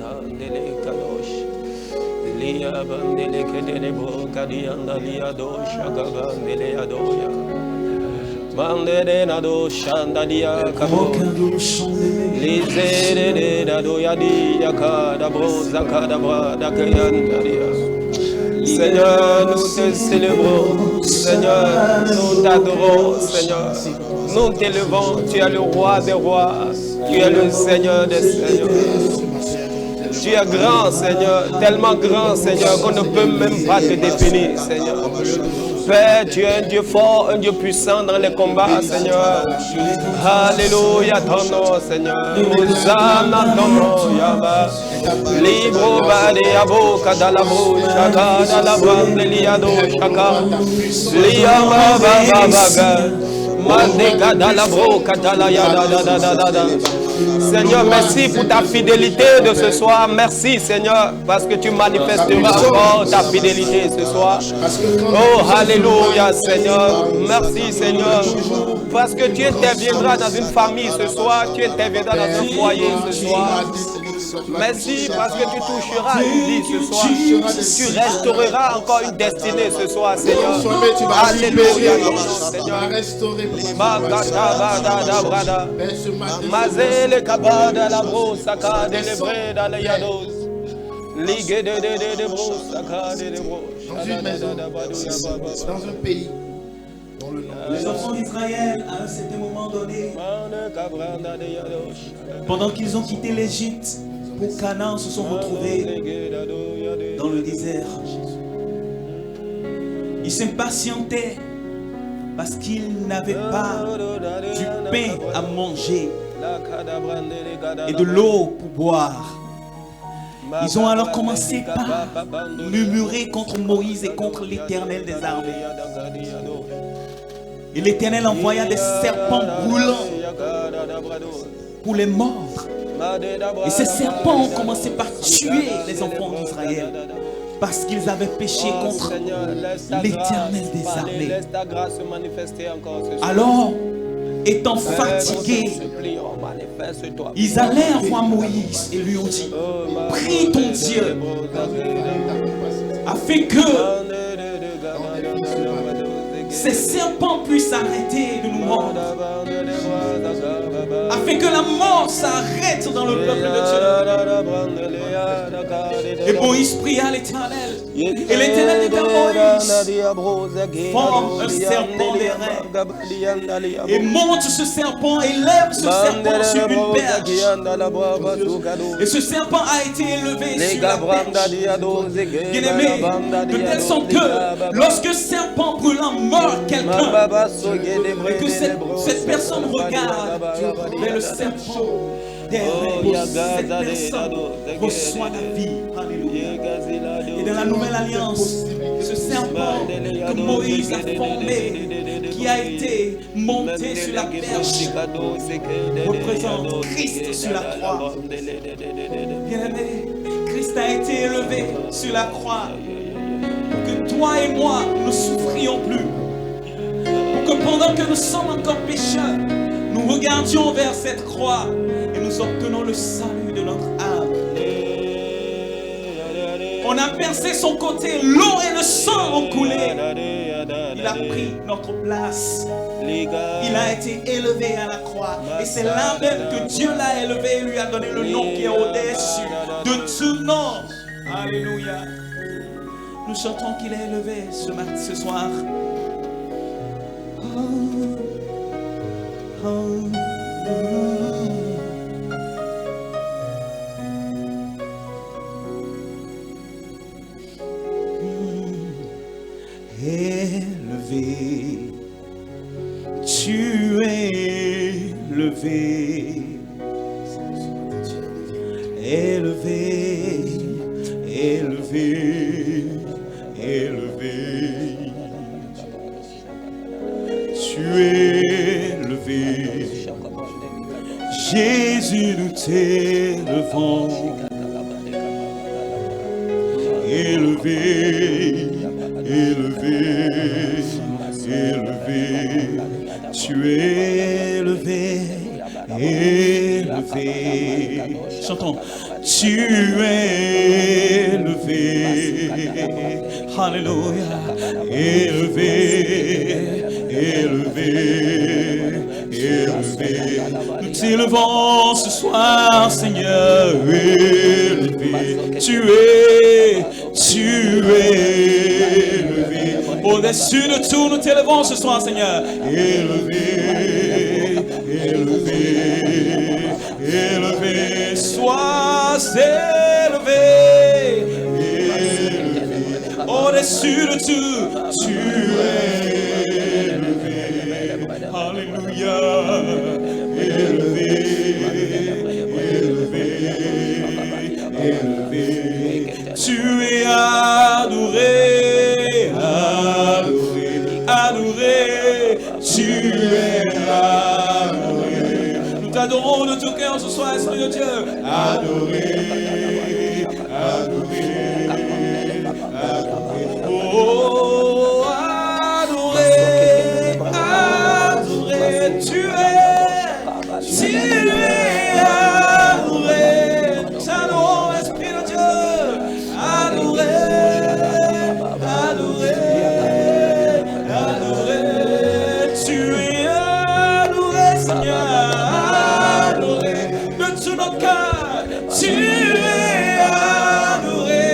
Mandele Kadosh. Lia Bandele Kedelebo Kadianda Liadosh Agabandele Adoya. Mandele Nado Shandalia Kabo. Lizere Dadoya Diaka Dabo Zakadabra Dakayandaria. Seigneur, nous te célébrons, Seigneur, nous t'adorons, Seigneur, nous t'élevons, tu es le roi des rois, tu es le Seigneur des seigneurs. Tu es grand, Seigneur, tellement grand, Seigneur, qu'on ne peut même pas te définir, Seigneur. Père, tu es un Dieu fort, un Dieu puissant dans les combats, Seigneur. Alléluia, ton nom, Seigneur. Hosanna, ton nom, Yaba. Libro bade abo kadalabo shaka dalabam liado shaka liyama baba baga mandeka dalabro kadala ya da. Seigneur, merci pour ta fidélité de ce soir. Merci, Seigneur, parce que tu manifesteras encore ta fidélité ce soir. Oh, alléluia, Seigneur. Merci, Seigneur, parce que tu interviendras dans une famille ce soir, tu interviendras dans un foyer ce soir. Merci parce que tu toucheras une vie ce soir. Tu restaureras encore une destinée ce soir, Seigneur. Alléluia, Seigneur. Mazele kabada la brosaka de lebre dans les yados. Ligue de brosaka de bro. Dans un pays. Les enfants d'Israël, à un certain moment donné, pendant qu'ils ont quitté l'Égypte pour Canaan, se sont retrouvés dans le désert. Ils s'impatientaient parce qu'ils n'avaient pas du pain à manger et de l'eau pour boire. Ils ont alors commencé par murmurer contre Moïse et contre l'Éternel des armées. Et l'Éternel envoya des serpents brûlants pour les mordre. Et ces serpents ont commencé par tuer les enfants d'Israël parce qu'ils avaient péché contre l'Éternel des armées. Alors, étant fatigués, ils allèrent voir Moïse et lui ont dit: prie ton Dieu afin que ces serpents puissent arrêter de nous mordre, afin que la mort s'arrête dans le peuple de Dieu. Et Moïse pria l'Éternel. Et l'Éternel dit à Moïse: forme un serpent d'airain et monte ce serpent et lève ce serpent sur une perche. Et ce serpent a été élevé sur la perche, bien-aimé, de telle sorte que lorsque serpent brûlant mord quelqu'un et que cette personne regarde vers le serpent d'airain, cette personne reçoit la vie. Alléluia. Et dans la nouvelle alliance, ce serpent que Moïse a formé, qui a été monté sur la perche, représente Christ sur la croix. Bien-aimé, Christ a été élevé sur la croix pour que toi et moi ne souffrions plus, pour que pendant que nous sommes encore pécheurs, nous regardions vers cette croix et nous obtenons le salut de notre âme. On a percé son côté, l'eau et le sang ont coulé. Il a pris notre place. Il a été élevé à la croix. Et c'est là même que Dieu l'a élevé et lui a donné le nom qui est au-dessus de tout nom. Alléluia. Nous chantons qu'il est élevé ce soir. Élevé, tu es élevé, élevé, élevé, élevé, tu es élevé, Jésus, nous t'élevons, élevé, élevé, élevé, tu es élevé, élevé. Chantons. tu es élevé. Alléluia. Élevé, élevé, élevé. Nous t'élevons ce soir, Seigneur. Élevé. Tu es élevé. Au-dessus de tout, nous t'élevons ce soir, Seigneur. Élevé, élevé, élevé. Sois élevé. Au-dessus de tout, tu es élevé. Alléluia. Élevé, élevé, élevé. Tu es adoré, adoré, adoré. Tu es adoré. Nous t'adorons de tout cœur ce soir, Esprit de Dieu. Adoré, adoré. Oh, adoré, adoré, tu es adoré, nous t'adorons, Esprit de Dieu, adoré, adoré, adoré, tu es adoré, Seigneur, adoré, de tout notre cœur, tu es adoré.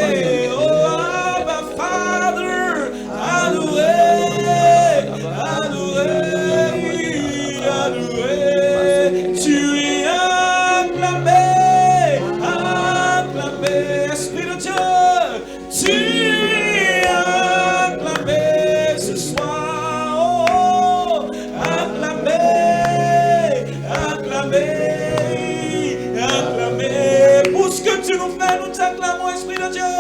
Tu nous fais, nous t'acclamons, Esprit de Dieu.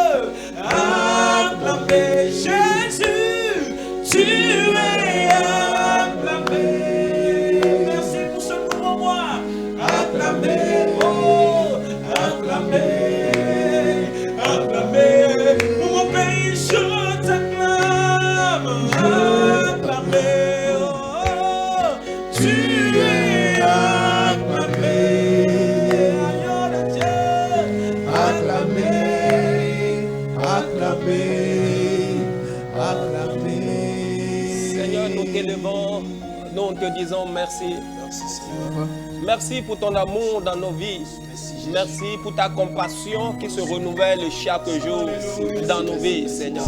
Acclamez Jésus, tu es acclamé. Merci pour ce mouvement, moi. Acclamez, oh, acclamez, acclamez. Pour mon pays, je t'acclame. Acclamez, oh, tu es acclamé. Seigneur, nous t'élevons, nous te disons merci. Merci Seigneur. Merci pour ton amour dans nos vies. Merci pour ta compassion qui se renouvelle chaque jour dans nos vies, Seigneur.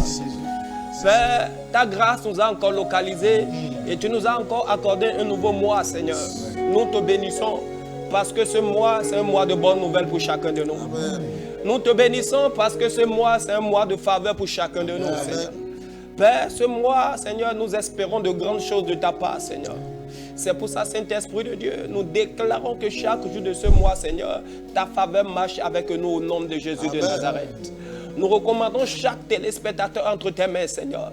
Père, ta grâce nous a encore localisés et tu nous as encore accordé un nouveau mois, Seigneur. Nous te bénissons parce que ce mois, c'est un mois de bonnes nouvelles pour chacun de nous. Amen. Nous te bénissons parce que ce mois, c'est un mois de faveur pour chacun de nous, Amen. Seigneur. Père, ce mois, Seigneur, nous espérons de grandes choses de ta part, Seigneur. C'est pour ça, Saint-Esprit de Dieu, nous déclarons que chaque jour de ce mois, Seigneur, ta faveur marche avec nous au nom de Jésus de Nazareth. Nous recommandons chaque téléspectateur entre tes mains, Seigneur.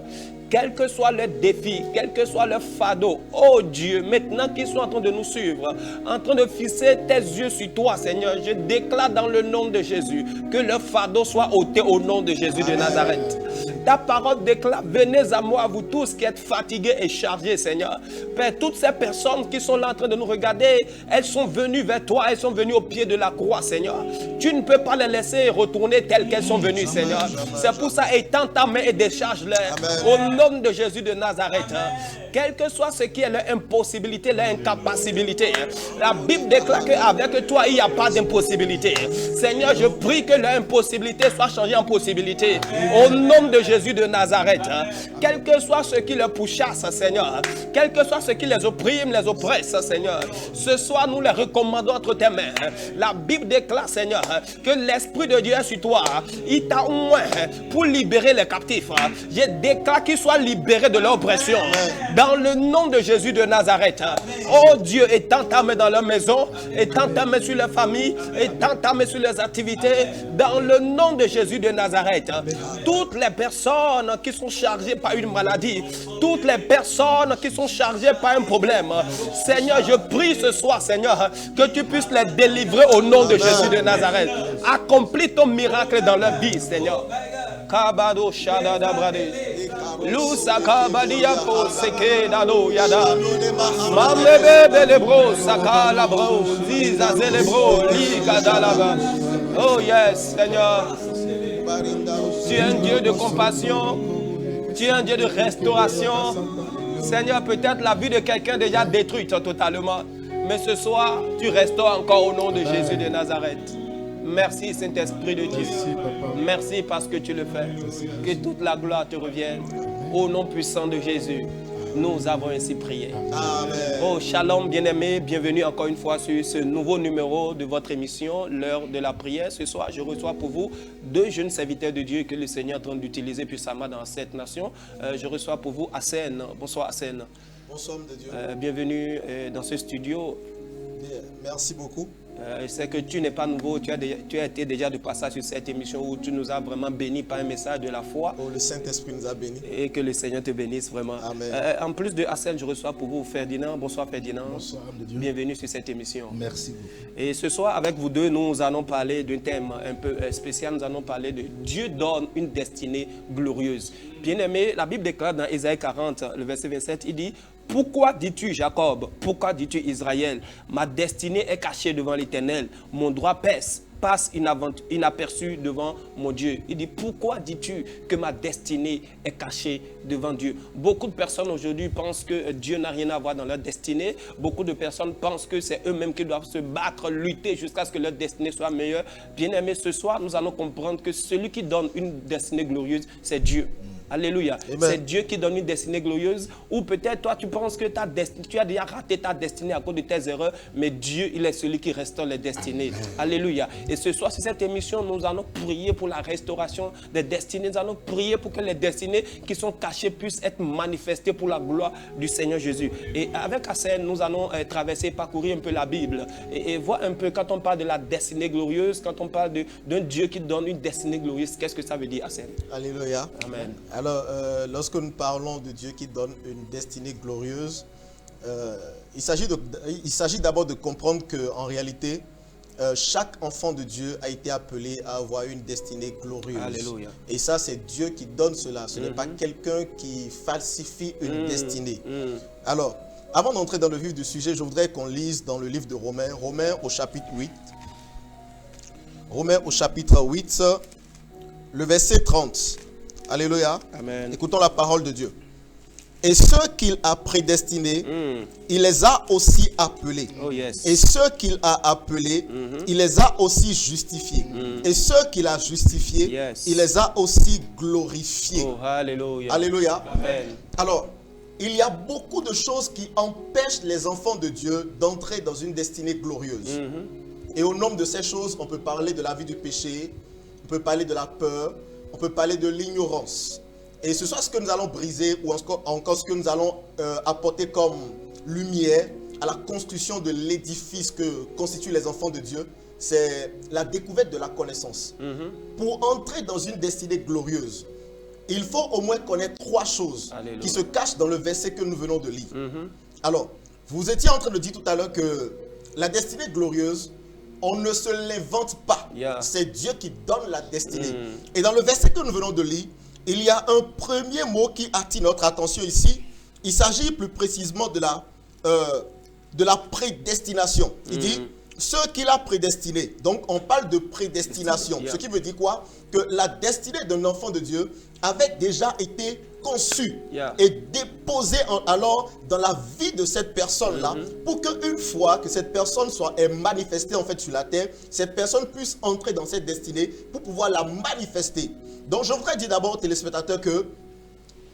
Quel que soit le défi, quel que soit le fardeau, oh Dieu, maintenant qu'ils sont en train de nous suivre, en train de fixer tes yeux sur toi, Seigneur, je déclare dans le nom de Jésus que le fardeau soit ôté au nom de Jésus de Nazareth. Ta parole déclare, venez à moi, vous tous qui êtes fatigués et chargés, Seigneur. Père, toutes ces personnes qui sont là en train de nous regarder, elles sont venues vers toi, elles sont venues au pied de la croix, Seigneur. Tu ne peux pas les laisser retourner telles qu'elles sont venues, Seigneur. C'est pour ça, étends ta main et décharge-les. Au nom de Jésus de Nazareth. Quel que soit ce qui est leur impossibilité, leur incapacité, la Bible déclare qu'avec toi, il n'y a pas d'impossibilité. Seigneur, je prie que leur impossibilité soit changée en possibilité. Au nom de Jésus de Nazareth. Quel que soit ce qui les pourchasse, Seigneur. Quel que soit ce qui les opprime, les oppresse, Seigneur. Ce soir, nous les recommandons entre tes mains. La Bible déclare, Seigneur, que l'Esprit de Dieu est sur toi. Il t'a oint pour libérer les captifs. Je déclare qu'ils soient libérés de leur oppression. Dans le nom de Jésus de Nazareth. Oh Dieu, étends ta main dans leur maison, étends ta main sur leur famille, étends ta main sur leurs activités. Dans le nom de Jésus de Nazareth. Toutes les personnes qui sont chargées par une maladie, toutes les personnes qui sont chargées par un problème, Seigneur, je prie ce soir, Seigneur, que tu puisses les délivrer au nom de Jésus de Nazareth. Accomplis ton miracle dans leur vie, Seigneur. Kabado shada dabrade lusa kabadia po seke dado yada mamebe belebro sakala bro ziza zelebro li kadalaba Oh yes, Seigneur. Tu es un Dieu de compassion. Tu es un Dieu de restauration. Seigneur, peut-être la vie de quelqu'un déjà détruite totalement. Mais ce soir, tu restaures encore au nom de Jésus de Nazareth. Merci Saint-Esprit de Dieu. Merci parce que tu le fais. Que toute la gloire te revienne. Au nom puissant de Jésus, nous avons ainsi prié. Amen. Oh, shalom bien-aimés, bienvenue encore une fois sur ce nouveau numéro de votre émission, l'heure de la prière. Ce soir, je reçois pour vous deux jeunes serviteurs de Dieu que le Seigneur est en train d'utiliser puissamment dans cette nation. Je reçois pour vous Hassen. Bonsoir Hassen. Bonsoir de Dieu. Bienvenue dans ce studio. Merci beaucoup. Je sais que tu n'es pas nouveau, tu as été déjà de passage sur cette émission où tu nous as vraiment bénis par un message de la foi. Oh, le Saint-Esprit nous a bénis. Et que le Seigneur te bénisse vraiment. Amen. En plus de Hassen, je reçois pour vous Ferdinand. Bonsoir Ferdinand. Bonsoir de Dieu. Bienvenue sur cette émission. Merci beaucoup. Et ce soir, avec vous deux, nous allons parler d'un thème un peu spécial. Nous allons parler de Dieu donne une destinée glorieuse. Bien-aimé, la Bible déclare dans Ésaïe 40, le verset 27, il dit: pourquoi dis-tu Jacob? Pourquoi dis-tu Israël? Ma destinée est cachée devant l'Éternel. Mon droit passe inaperçu devant mon Dieu. Il dit: pourquoi dis-tu que ma destinée est cachée devant Dieu? Beaucoup de personnes aujourd'hui pensent que Dieu n'a rien à voir dans leur destinée. Beaucoup de personnes pensent que c'est eux-mêmes qui doivent se battre, lutter jusqu'à ce que leur destinée soit meilleure. Bien-aimés, ce soir, nous allons comprendre que celui qui donne une destinée glorieuse, c'est Dieu. Alléluia. C'est Dieu qui donne une destinée glorieuse. Ou peut-être toi tu penses que tu as déjà raté ta destinée à cause de tes erreurs. Mais Dieu, il est celui qui restaure les destinées. Amen. Alléluia. Et ce soir, sur cette émission, nous allons prier pour la restauration des destinées. Nous allons prier pour que les destinées qui sont cachées puissent être manifestées pour la gloire du Seigneur Jésus. Et avec Hassen, nous allons traverser, parcourir un peu la Bible. Et voir un peu quand on parle de la destinée glorieuse, quand on parle d'un Dieu qui donne une destinée glorieuse, qu'est-ce que ça veut dire, Hassen? Alléluia. Amen. Alors, lorsque nous parlons de Dieu qui donne une destinée glorieuse, il s'agit d'abord de comprendre qu'en réalité, chaque enfant de Dieu a été appelé à avoir une destinée glorieuse. Alléluia. Et ça, c'est Dieu qui donne cela. Ce n'est pas quelqu'un qui falsifie une destinée. Alors, avant d'entrer dans le vif du sujet, je voudrais qu'on lise dans le livre de Romains, Romains au chapitre 8. Romains au chapitre 8, le verset 30. Alléluia. Amen. Écoutons la parole de Dieu. Et ceux qu'il a prédestinés, il les a aussi appelés. Oh, yes. Et ceux qu'il a appelés, il les a aussi justifiés. Et ceux qu'il a justifiés, Yes. il les a aussi glorifiés. Oh, alléluia. Alléluia. Amen. Alors, il y a beaucoup de choses qui empêchent les enfants de Dieu d'entrer dans une destinée glorieuse. Et au nom de ces choses, on peut parler de la vie du péché, on peut parler de la peur, on peut parler de l'ignorance. Et ce soit ce que nous allons briser ou encore ce que nous allons apporter comme lumière à la construction de l'édifice que constituent les enfants de Dieu, c'est la découverte de la connaissance. Pour entrer dans une destinée glorieuse, il faut au moins connaître trois choses Alléluia. qui se cachent dans le verset que nous venons de lire. Alors, vous étiez en train de dire tout à l'heure que la destinée glorieuse, on ne se l'invente pas. Yeah. C'est Dieu qui donne la destinée. Et dans le verset que nous venons de lire, il y a un premier mot qui attire notre attention ici. Il s'agit plus précisément de la prédestination. Il dit, ceux qu'il a prédestinés. Donc, on parle de prédestination. Yeah. Ce qui veut dire quoi? Que la destinée d'un enfant de Dieu avait déjà été conçue Yeah. et déposée alors dans la vie de cette personne-là pour qu'une fois que cette personne est manifestée en fait sur la terre, cette personne puisse entrer dans cette destinée pour pouvoir la manifester. Donc, je voudrais dire d'abord aux téléspectateurs que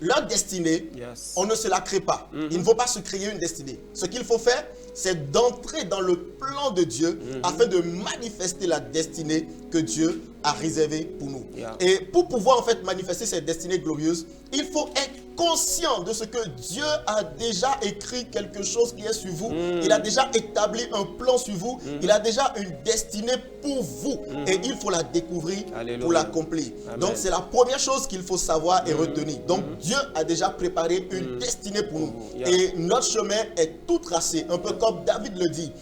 leur destinée, Yes. on ne se la crée pas. Il ne faut pas se créer une destinée. Ce qu'il faut faire, c'est d'entrer dans le plan de Dieu afin de manifester la destinée que Dieu a réservée pour nous. Yeah. Et pour pouvoir en fait manifester cette destinée glorieuse, il faut être conscient de ce que Dieu a déjà écrit quelque chose qui est sur vous. Il a déjà établi un plan sur vous. Il a déjà une destinée pour vous. Et il faut la découvrir Alléluia. pour l'accomplir. Amen. Donc c'est la première chose qu'il faut savoir et retenir. Donc Dieu a déjà préparé une destinée pour nous. Yeah. Et notre chemin est tout tracé. Un peu comme David le dit.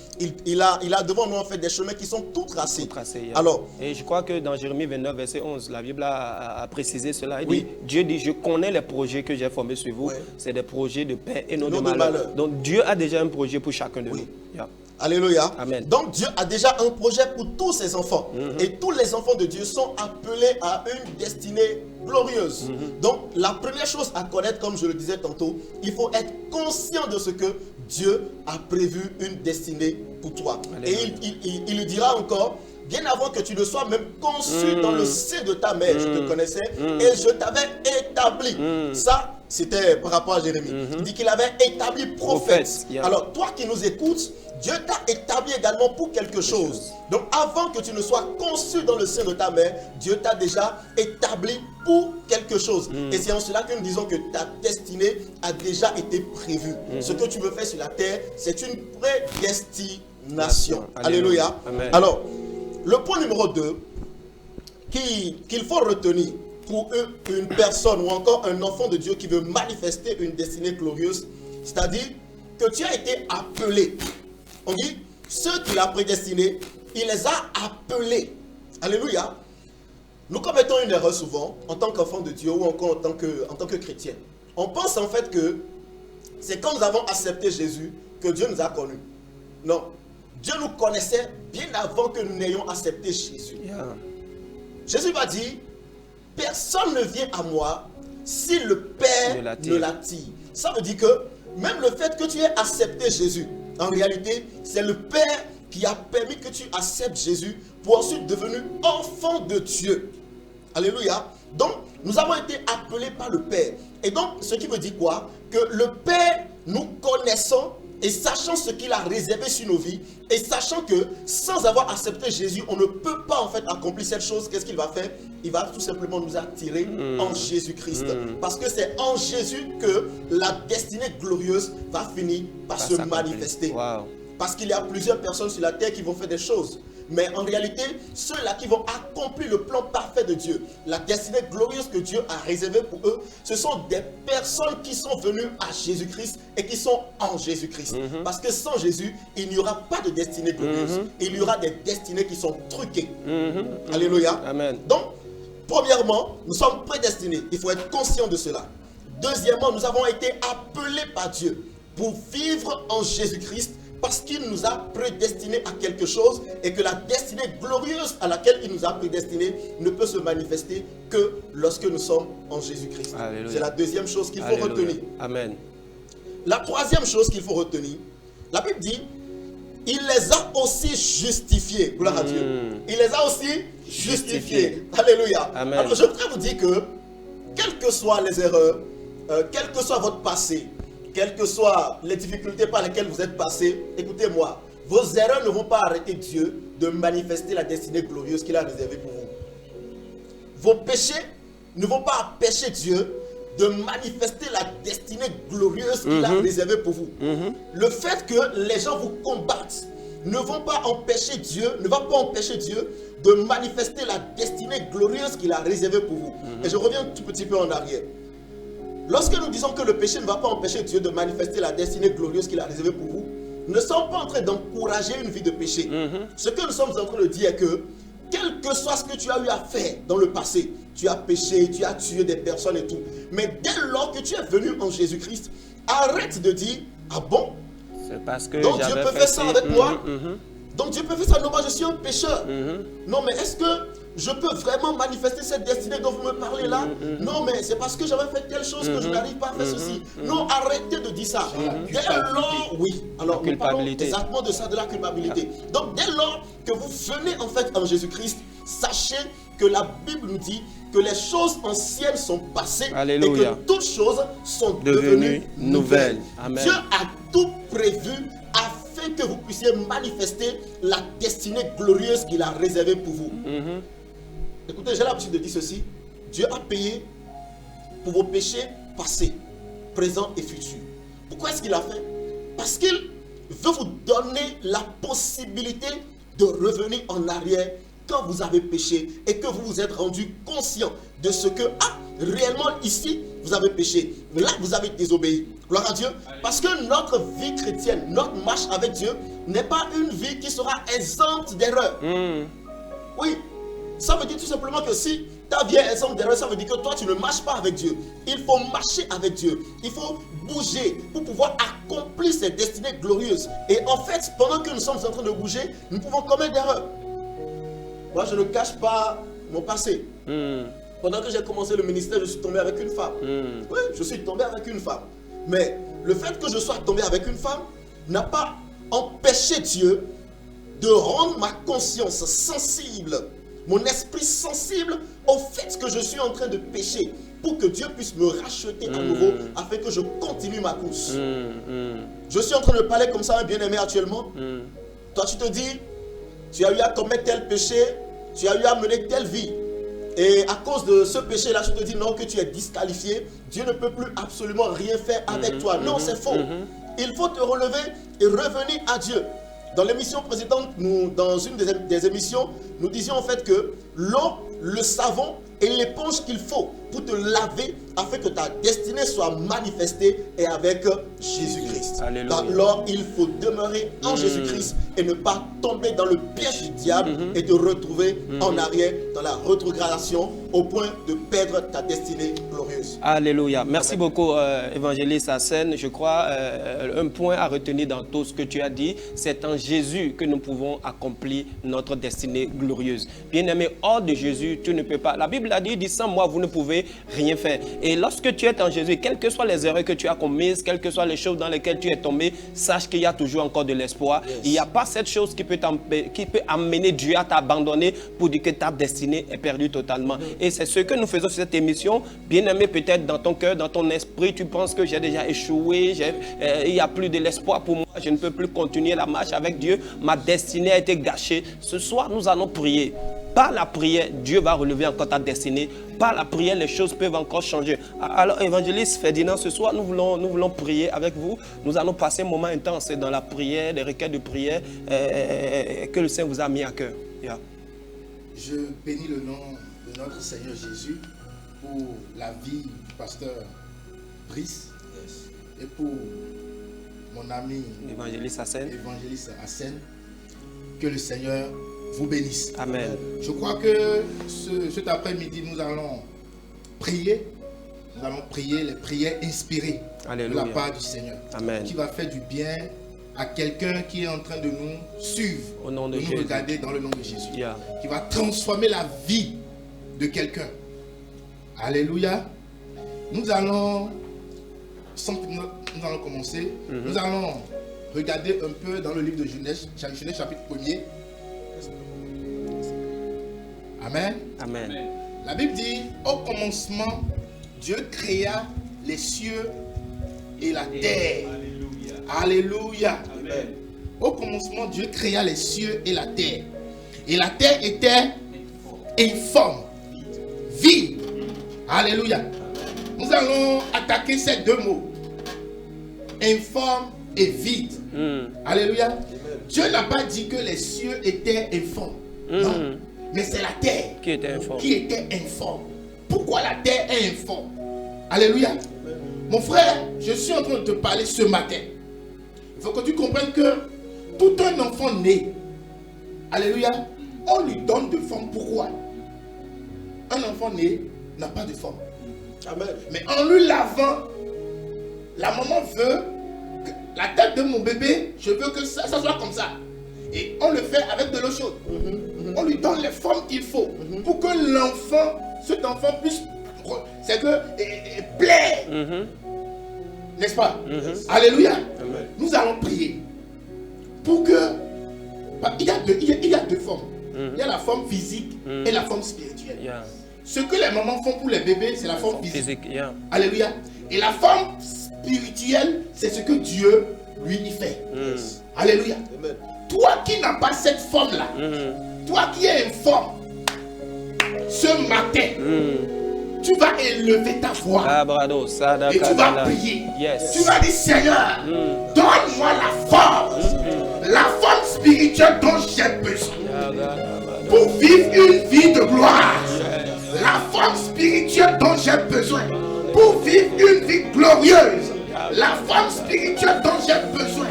Il a devant nous en fait des chemins qui sont tout tracés. Yeah. Alors, et je crois que dans Jérémie 29, verset 11, la Bible a précisé cela. Oui. Dieu dit, je connais les projets que j'ai formés sur vous. Ouais. C'est des projets de paix et non de Non de malheur. malheur. Donc Dieu a déjà un projet pour chacun de Oui. nous. Yeah. Alléluia. Amen. Donc Dieu a déjà un projet pour tous ses enfants. Et tous les enfants de Dieu sont appelés à une destinée glorieuse. Donc la première chose à connaître, comme je le disais tantôt, il faut être conscient de ce que Dieu a prévu une destinée pour toi. Alléluia. Et il le dira encore, bien avant que tu ne sois même conçu dans le sein de ta mère, je te connaissais et je t'avais établi. Ça, c'était par rapport à Jérémie. Il dit qu'il avait établi prophète. Yeah. Alors, toi qui nous écoutes, Dieu t'a établi également pour quelque chose. Donc, avant que tu ne sois conçu dans le sein de ta mère, Dieu t'a déjà établi pour quelque chose. Et c'est en cela que nous disons que ta destinée a déjà été prévue. Ce que tu veux faire sur la terre, c'est une prédestination. Alléluia. Amen. Alors, le point numéro 2 qu'il faut retenir pour une personne ou encore un enfant de Dieu qui veut manifester une destinée glorieuse, c'est-à-dire que tu as été appelé. On dit, ceux qu'il a prédestinés, il les a appelés. Alléluia. Nous commettons une erreur souvent en tant qu'enfant de Dieu ou encore en tant que chrétien. On pense en fait que c'est quand nous avons accepté Jésus que Dieu nous a connus. Non. Dieu nous connaissait bien avant que nous n'ayons accepté Jésus. Yeah. Jésus va dire, personne ne vient à moi si le Père ne l'attire. Ça veut dire que même le fait que tu aies accepté Jésus, en réalité, c'est le Père qui a permis que tu acceptes Jésus pour ensuite devenir enfant de Dieu. Alléluia. Donc, nous avons été appelés par le Père. Et donc, ce qui veut dire quoi? Que le Père, nous connaissons et sachant ce qu'il a réservé sur nos vies, et sachant que sans avoir accepté Jésus, on ne peut pas en fait accomplir cette chose, qu'est-ce qu'il va faire? Il va tout simplement nous attirer en Jésus-Christ. Parce que c'est en Jésus que la destinée glorieuse va finir par se manifester. Wow. Parce qu'il y a plusieurs personnes sur la terre qui vont faire des choses. Mais en réalité, ceux-là qui vont accomplir le plan parfait de Dieu, la destinée glorieuse que Dieu a réservée pour eux, ce sont des personnes qui sont venues à Jésus-Christ et qui sont en Jésus-Christ. Parce que sans Jésus, il n'y aura pas de destinée glorieuse. Il y aura des destinées qui sont truquées. Alléluia. Amen. Donc, premièrement, nous sommes prédestinés. Il faut être conscient de cela. Deuxièmement, nous avons été appelés par Dieu pour vivre en Jésus-Christ, parce qu'il nous a prédestinés à quelque chose et que la destinée glorieuse à laquelle il nous a prédestinés ne peut se manifester que lorsque nous sommes en Jésus-Christ. C'est la deuxième chose qu'il faut retenir. Amen. La troisième chose qu'il faut retenir, la Bible dit, il les a aussi justifiés. Gloire à Dieu. Il les a aussi justifiés. Alléluia. Amen. Alors je voudrais vous dire que, quelles que soient les erreurs, quel que soit votre passé, quelles que soient les difficultés par lesquelles vous êtes passés, écoutez-moi, vos erreurs ne vont pas arrêter Dieu de manifester la destinée glorieuse qu'il a réservée pour vous. Vos péchés ne vont pas empêcher Dieu de manifester la destinée glorieuse qu'il a réservée pour vous. Le fait que les gens vous combattent ne va pas empêcher Dieu de manifester la destinée glorieuse qu'il a réservée pour vous. Et je reviens un tout petit peu en arrière. Lorsque nous disons que le péché ne va pas empêcher Dieu de manifester la destinée glorieuse qu'il a réservée pour vous, nous ne sommes pas en train d'encourager une vie de péché. Ce que nous sommes en train de dire est que, quel que soit ce que tu as eu à faire dans le passé, tu as péché, tu as tué des personnes et tout, mais dès lors que tu es venu en Jésus-Christ, arrête de dire, ah bon? C'est parce que donc Dieu peut faire ça avec moi? Donc Dieu peut faire ça, non, moi je suis un pécheur. Non, mais est-ce que je peux vraiment manifester cette destinée dont vous me parlez là? Non, mais c'est parce que j'avais fait telle chose que je n'arrive pas à faire ceci. Non, arrêtez de dire ça. Dès lors, oui, alors nous parlons exactement de ça, de la culpabilité. Donc dès lors que vous venez en fait en Jésus-Christ, sachez que la Bible nous dit que les choses anciennes sont passées. Alléluia. Et que toutes choses sont devenues nouvelles. Amen. Dieu a tout prévu afin que vous puissiez manifester la destinée glorieuse qu'il a réservée pour vous. Écoutez, j'ai l'habitude de dire ceci. Dieu a payé pour vos péchés passés, présents et futurs. Pourquoi est-ce qu'il a fait? Parce qu'il veut vous donner la possibilité de revenir en arrière quand vous avez péché et que vous vous êtes rendu conscient de ce que, réellement ici, vous avez péché. Là, vous avez désobéi. Gloire à Dieu. Parce que notre vie chrétienne, notre marche avec Dieu n'est pas une vie qui sera exempte d'erreurs. Oui. Ça veut dire tout simplement que si ta vie est exempte d'erreur, ça veut dire que toi tu ne marches pas avec Dieu. Il faut marcher avec Dieu. Il faut bouger, pour pouvoir accomplir ces destinées glorieuses. Et en fait, pendant que nous sommes en train de bouger, nous pouvons commettre d'erreurs. Moi, je ne cache pas mon passé. Pendant que j'ai commencé le ministère, je suis tombé avec une femme. Oui, je suis tombé avec une femme. Mais le fait que je sois tombé avec une femme n'a pas empêché Dieu de rendre ma conscience sensible, mon esprit sensible au fait que je suis en train de pécher, pour que Dieu puisse me racheter à nouveau, afin que je continue ma course. Je suis en train de parler comme ça, un bien-aimé actuellement. Toi, tu te dis, tu as eu à commettre tel péché, tu as eu à mener telle vie. Et à cause de ce péché-là, tu te dis non, que tu es disqualifié. Dieu ne peut plus absolument rien faire avec toi. Non, c'est faux. Il faut te relever et revenir à Dieu. Dans l'émission précédente, dans une des émissions, nous disions en fait que l'eau, le savon et l'éponge qu'il faut pour te laver afin que ta destinée soit manifestée est avec Jésus-Christ. Alors, il faut demeurer en Jésus-Christ et ne pas tomber dans le piège du diable et te retrouver en arrière dans la rétrogradation au point de perdre ta destinée glorieuse. Alléluia. Merci beaucoup, évangéliste Hassen. Je crois un point à retenir dans tout ce que tu as dit, c'est en Jésus que nous pouvons accomplir notre destinée glorieuse. Bien-aimé, hors de Jésus, tu ne peux pas. La Bible a dit, sans moi, vous ne pouvez rien faire. Et lorsque tu es en Jésus, quelles que soient les erreurs que tu as commises, quelles que soient les choses dans lesquelles tu es tombé, sache qu'il y a toujours encore de l'espoir. Il n'y a pas cette chose qui peut amener Dieu à t'abandonner pour dire que ta destinée est perdue totalement. Et c'est ce que nous faisons sur cette émission. Bien-aimé, peut-être dans ton cœur, dans ton esprit, tu penses que j'ai déjà échoué, il n'y a plus de l'espoir pour moi, je ne peux plus continuer la marche avec Dieu, ma destinée a été gâchée. Ce soir, nous allons prier. Par la prière, Dieu va relever encore ta destinée. Par la prière, les choses peuvent encore changer. Alors, évangéliste Ferdinand, ce soir, nous voulons prier avec vous. Nous allons passer un moment intense dans la prière, des requêtes de prière que le Seigneur vous a mis à cœur. Yeah. Je bénis le nom de notre Seigneur Jésus pour la vie du pasteur Brice et pour mon ami évangéliste Hassen. Que le Seigneur vous bénisse. Amen. Je crois que cet après-midi, nous allons prier. Nous allons prier les prières inspirées de la part du Seigneur. Amen. Qui va faire du bien à quelqu'un qui est en train de nous suivre, au nom de nous Jésus. Regarder dans le nom de Jésus. Yeah. Qui va transformer la vie de quelqu'un. Alléluia. Nous allons commencer. Nous allons regarder un peu dans le livre de Genèse chapitre 1er. Amen. Amen. La Bible dit, au commencement, Dieu créa les cieux et la terre. Alléluia. Amen. Au commencement, Dieu créa les cieux et la terre. Et la terre était informe, vide. Alléluia. Nous allons attaquer ces deux mots. Informe et vide. Alléluia. Dieu n'a pas dit que les cieux étaient informes. Non. Mais c'est la terre qui était informe. Pourquoi la terre est informe? Alléluia. Mon frère, je suis en train de te parler ce matin. Il faut que tu comprennes que tout un enfant né, alléluia, on lui donne de forme. Pourquoi? Un enfant né n'a pas de forme. Amen. Mais en lui lavant, la maman veut que la tête de mon bébé, je veux que ça soit comme ça. Et on le fait avec de l'eau chaude. On lui donne les formes qu'il faut pour que cet enfant puisse, c'est que, plaire. N'est-ce pas? Alléluia. Amen. Nous allons prier pour que, il y a deux formes. Il y a la forme physique et la forme spirituelle. Yeah. Ce que les mamans font pour les bébés, c'est la forme physique. Yeah. Alléluia. Et la forme spirituelle, c'est ce que Dieu lui y fait. Alléluia. Amen. Toi qui n'as pas cette forme-là, toi qui es informe, ce matin, tu vas élever ta voix et tu vas prier. Yes. Tu vas dire, Seigneur, donne-moi la forme spirituelle dont j'ai besoin pour vivre une vie de gloire. La forme spirituelle dont j'ai besoin pour vivre une vie glorieuse. La forme spirituelle dont j'ai besoin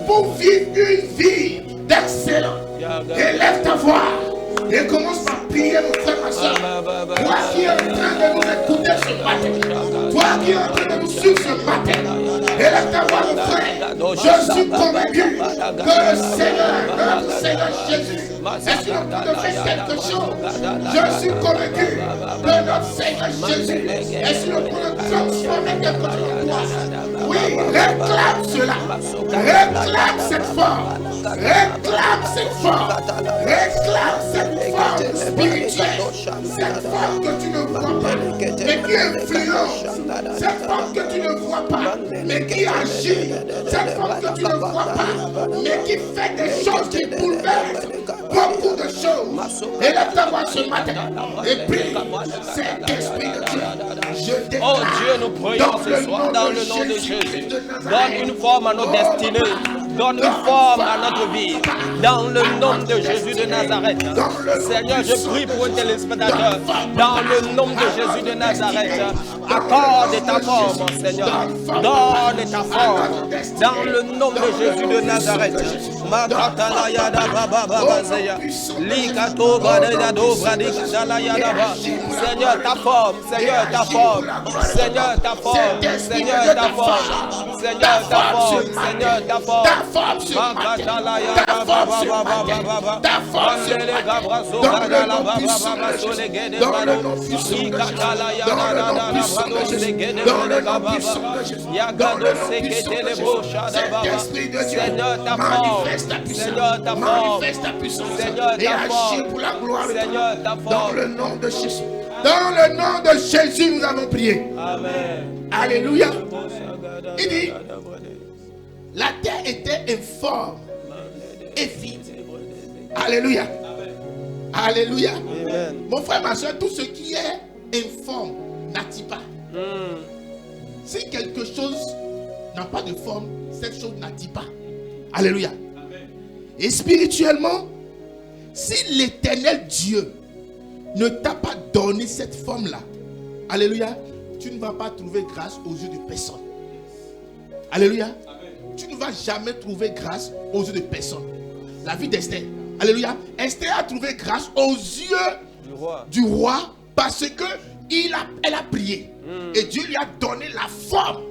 pour vivre une vie d'excellence. Élève ta voix et commence par prier, mon frère, ma soeur. Toi qui es en train de nous écouter ce matin, toi qui es en train de nous suivre ce matin, Je suis convaincu que le Seigneur, notre Seigneur Jésus, est sur le point de faire quelque chose. Je suis convaincu que notre Seigneur Jésus est sur le point de transformer quelque chose en toi. Oui, réclame cela. Réclame cette forme. Réclame cette forme. Réclame cette forme spirituelle. Cette forme que tu ne vois pas, mais qui influence. Cette forme que tu ne vois pas, mais qui agit. Cette forme que tu ne vois pas, mais qui fait des choses qui bouleversent beaucoup de choses. Et lève ta voix ce matin et prie. Cet esprit de Dieu, je déclare. Oh Dieu, nous prions ce soir dans le nom de Jésus. Donne une forme à nos destinées. Donne une forme à notre vie. Dans le nom de Jésus de Nazareth. Seigneur, je prie pour un téléspectateur. Dans le nom de Jésus de Nazareth. Accorde ta forme, Seigneur. Donne ta forme. Dans le nom de Jésus de Nazareth. Seigneur, ta forme. Seigneur, ta forme. Seigneur, ta forme. Seigneur, ta forme. Seigneur, ta forme. Seigneur, ta forme. Seigneur, ta forme. Seigneur, ta forme. Seigneur, Et agis pour la gloire de Seigneur, ta Dieu. forme. Dans le nom de Jésus. Dans le nom de Jésus, nous avons prié. Amen. Alléluia. Il dit, la terre était informe et vide. Alléluia. Alléluia. Amen. Mon frère, ma soeur, tout ce qui est informe n'attire pas. Si quelque chose n'a pas de forme, cette chose n'attire pas. Alléluia. Et spirituellement, si l'éternel Dieu ne t'a pas donné cette forme-là, alléluia, tu ne vas pas trouver grâce aux yeux de personne. Alléluia. Tu ne vas jamais trouver grâce aux yeux de personne. La vie d'Esther, alléluia. Esther a trouvé grâce aux yeux du roi parce que elle a prié. Et Dieu lui a donné la forme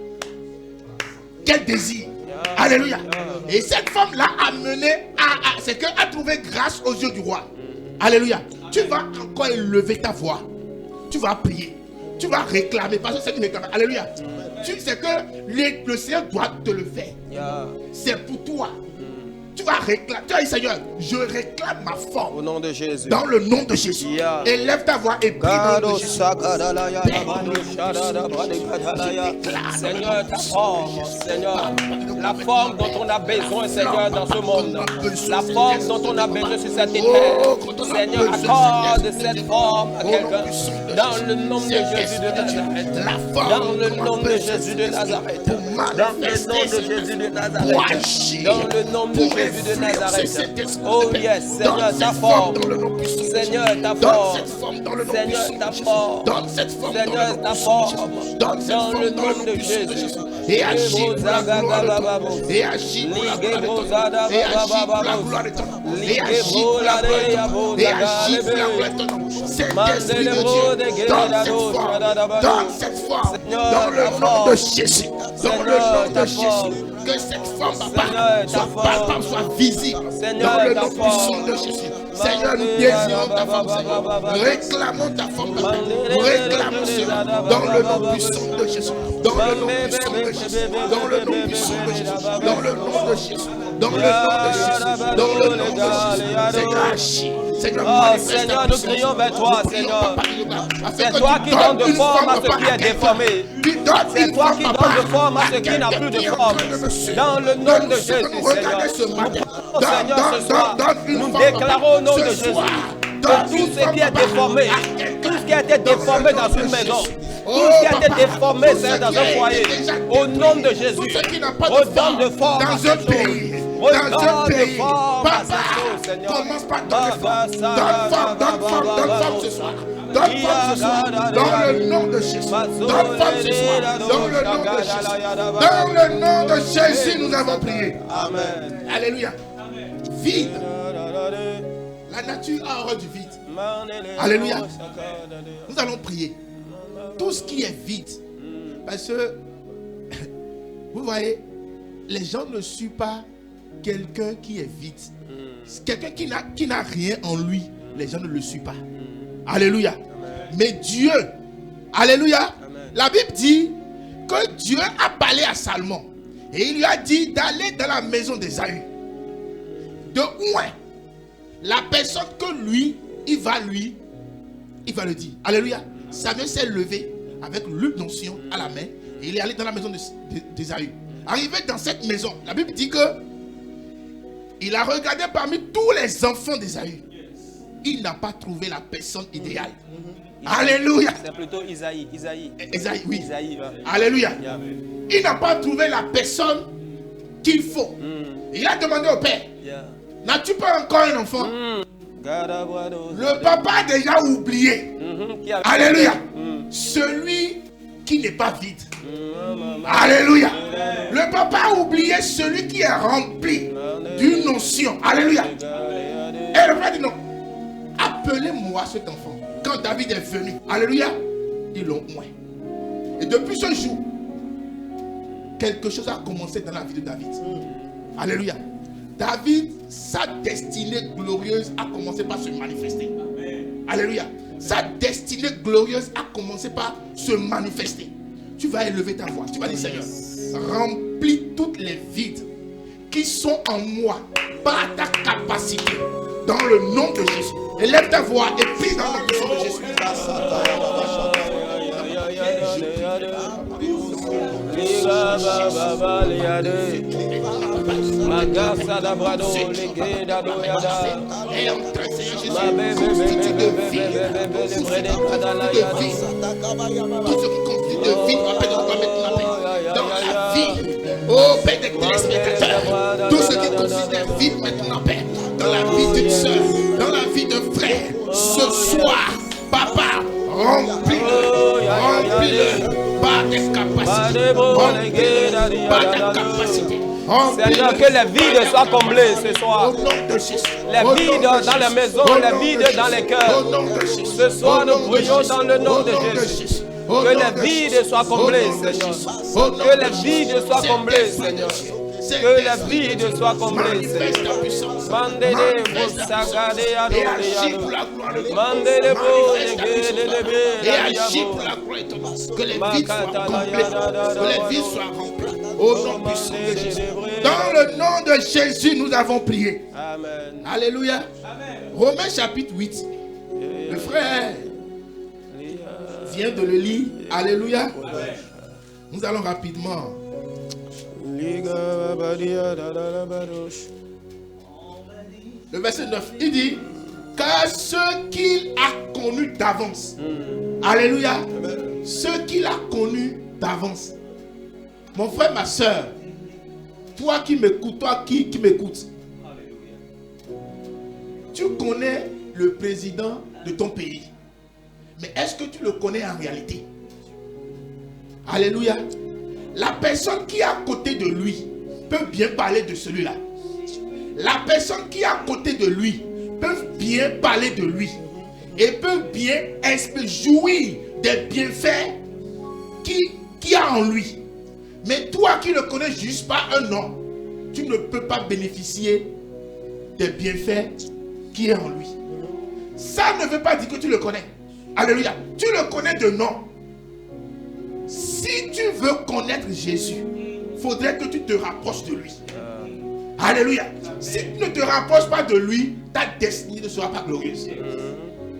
qu'elle désire. Alléluia. Et cette femme l'a amené c'est qu'elle a trouvé grâce aux yeux du roi. Alléluia. Tu vas encore élever ta voix. Tu vas prier. Tu vas réclamer. Parce que c'est une réclamation. Alléluia. Tu sais que le Seigneur doit te le faire. C'est pour toi. Tu vas réclamer. Tu vas dire, Seigneur, je réclame ma forme. Au nom de Jésus. Dans le nom de Jésus. Élève ta voix et prie dans le nom de Jésus. Seigneur, ta forme, Seigneur, la forme dont on a besoin, Seigneur, dans ce monde, la forme dont on a besoin sur cette terre, Seigneur, accorde cette forme à quelqu'un, dans le nom de Jésus de Nazareth, dans le nom de Jésus de Nazareth, dans le nom de Jésus de Nazareth, dans le nom de Jésus de Nazareth. Oh yes, Seigneur, ta forme, Seigneur, ta forme, Seigneur, ta forme, Seigneur, ta forme, dans le nom de Jésus. Et agis pour la gloire de ton nom. Et agis pour la gloire de ton nom. Et agis pour la gloire de ton nom. Et agis pour la gloire de ton nom. Cet esprit de Dieu, donne cette forme, dans le nom de Jésus, dans le nom de Jésus, que cette forme, papa, soit palpable, soit visible, dans le nom puissant de Jésus. Seigneur, nous désirons ta forme, Seigneur. Réclamons ta forme, papa. Nous réclamons cela dans le nom puissant de Jésus. Dans le nom puissant de Jésus. Dans le nom puissant de Jésus. Dans le nom de Jésus. Dans le nom de Jésus. Dans le nom de Jésus. Seigneur, agis. Seigneur, Seigneur, nous crions vers toi, Seigneur. C'est toi qui donnes de forme à ce qui est déformé. C'est toi qui donnes de forme à ce qui n'a plus de forme. Dans le nom de Jésus, Seigneur. Seigneur, ce soir, nous déclarons au nom de Jésus que tout ce qui est déformé, tout ce qui a été déformé dans une maison, tout ce qui a été déformé dans un foyer, au nom de Jésus, redonne de forme à cette chose. Redonne de forme à cette chose, Seigneur. Commence par donner forme. Donne forme ce soir. Donne forme ce soir. Dans le nom de Jésus. Donne forme ce soir. Dans le nom de Jésus. Dans le nom de Jésus, nous avons prié. Amen. Alléluia. Vide. La nature a horreur du vide. Alléluia. Nous allons prier. Tout ce qui est vide. Parce que, vous voyez, les gens ne suivent pas quelqu'un qui est vide. Quelqu'un qui n'a rien en lui, les gens ne le suivent pas. Alléluia. Mais Dieu, alléluia, la Bible dit que Dieu a parlé à Salomon et il lui a dit d'aller dans la maison d'Ésaü. De où est la personne que lui, il va le dire. Alléluia. Samuel s'est levé avec l'onction à la main et il est allé dans la maison d'Ésaü. Arrivé dans cette maison, la Bible dit que il a regardé parmi tous les enfants d'Ésaü. Il n'a pas trouvé la personne idéale. Alléluia. C'est plutôt Isaïe, oui. Isaïe, ouais. Alléluia. Yeah. Il n'a pas trouvé la personne qu'il faut. Il a demandé au père, n'as-tu pas encore un enfant? Le papa a déjà oublié. Alléluia. Celui qui n'est pas vide. Alléluia. Le papa a oublié celui qui est rempli d'une notion. Alléluia. Et le père dit non. Appelez-moi cet enfant. Quand David est venu, alléluia, ils l'ont oint. Et depuis ce jour, quelque chose a commencé dans la vie de David. Alléluia. David, sa destinée glorieuse a commencé par se manifester. Alléluia. Sa destinée glorieuse a commencé par se manifester. Tu vas élever ta voix. Tu vas dire, Seigneur, remplis toutes les vides qui sont en moi par ta capacité. Dans le nom de Jésus. Élève ta voix et prie dans le nom de Jésus. Tout ce qui constitue de vie, dans la vie. Oh Père des téléspectateurs, tout ce qui consiste de vie maintenant, Père, dans la vie d'une soeur, dans la vie d'un frère, ce soir, Papa, remplis-le par tes capacités, remplis-le par ta capacité. Seigneur, que les vides soient comblés ce soir. Les vides dans les maisons, les vides dans les cœurs. Ce soir, nous prions dans le nom de Jésus. Que les vides soient comblés, Seigneur. Que les vides soient comblés, Seigneur. Que les vides soient comblés, Seigneur. Mandez-les, vous sagardez à Mandez-les, et agis pour la gloire étonnante. Que les vides soient complets. Que les vides soient remplis. Au nom puissant de Jésus. Dans le nom de Jésus, nous avons prié. Amen. Alléluia. Romains chapitre 8. Le frère vient de le lire. Alléluia. Nous allons rapidement. Le verset 9, il dit, car ceux qu'il a connus d'avance. Alléluia. Ceux qu'il a connus d'avance. Mon frère, ma soeur, toi qui m'écoutes, toi qui m'écoutes, tu connais le président de ton pays. Mais est-ce que tu le connais en réalité? Alléluia. La personne qui est à côté de lui peut bien parler de celui-là. La personne qui est à côté de lui peut bien parler de lui. Et peut bien jouir des bienfaits qu'il a en lui. Mais toi qui ne connais juste pas un nom, tu ne peux pas bénéficier des bienfaits qui est en lui. Ça ne veut pas dire que tu le connais. Alléluia. Tu le connais de nom. Si tu veux connaître Jésus, il faudrait que tu te rapproches de lui. Alléluia. Si tu ne te rapproches pas de lui, ta destinée ne sera pas glorieuse.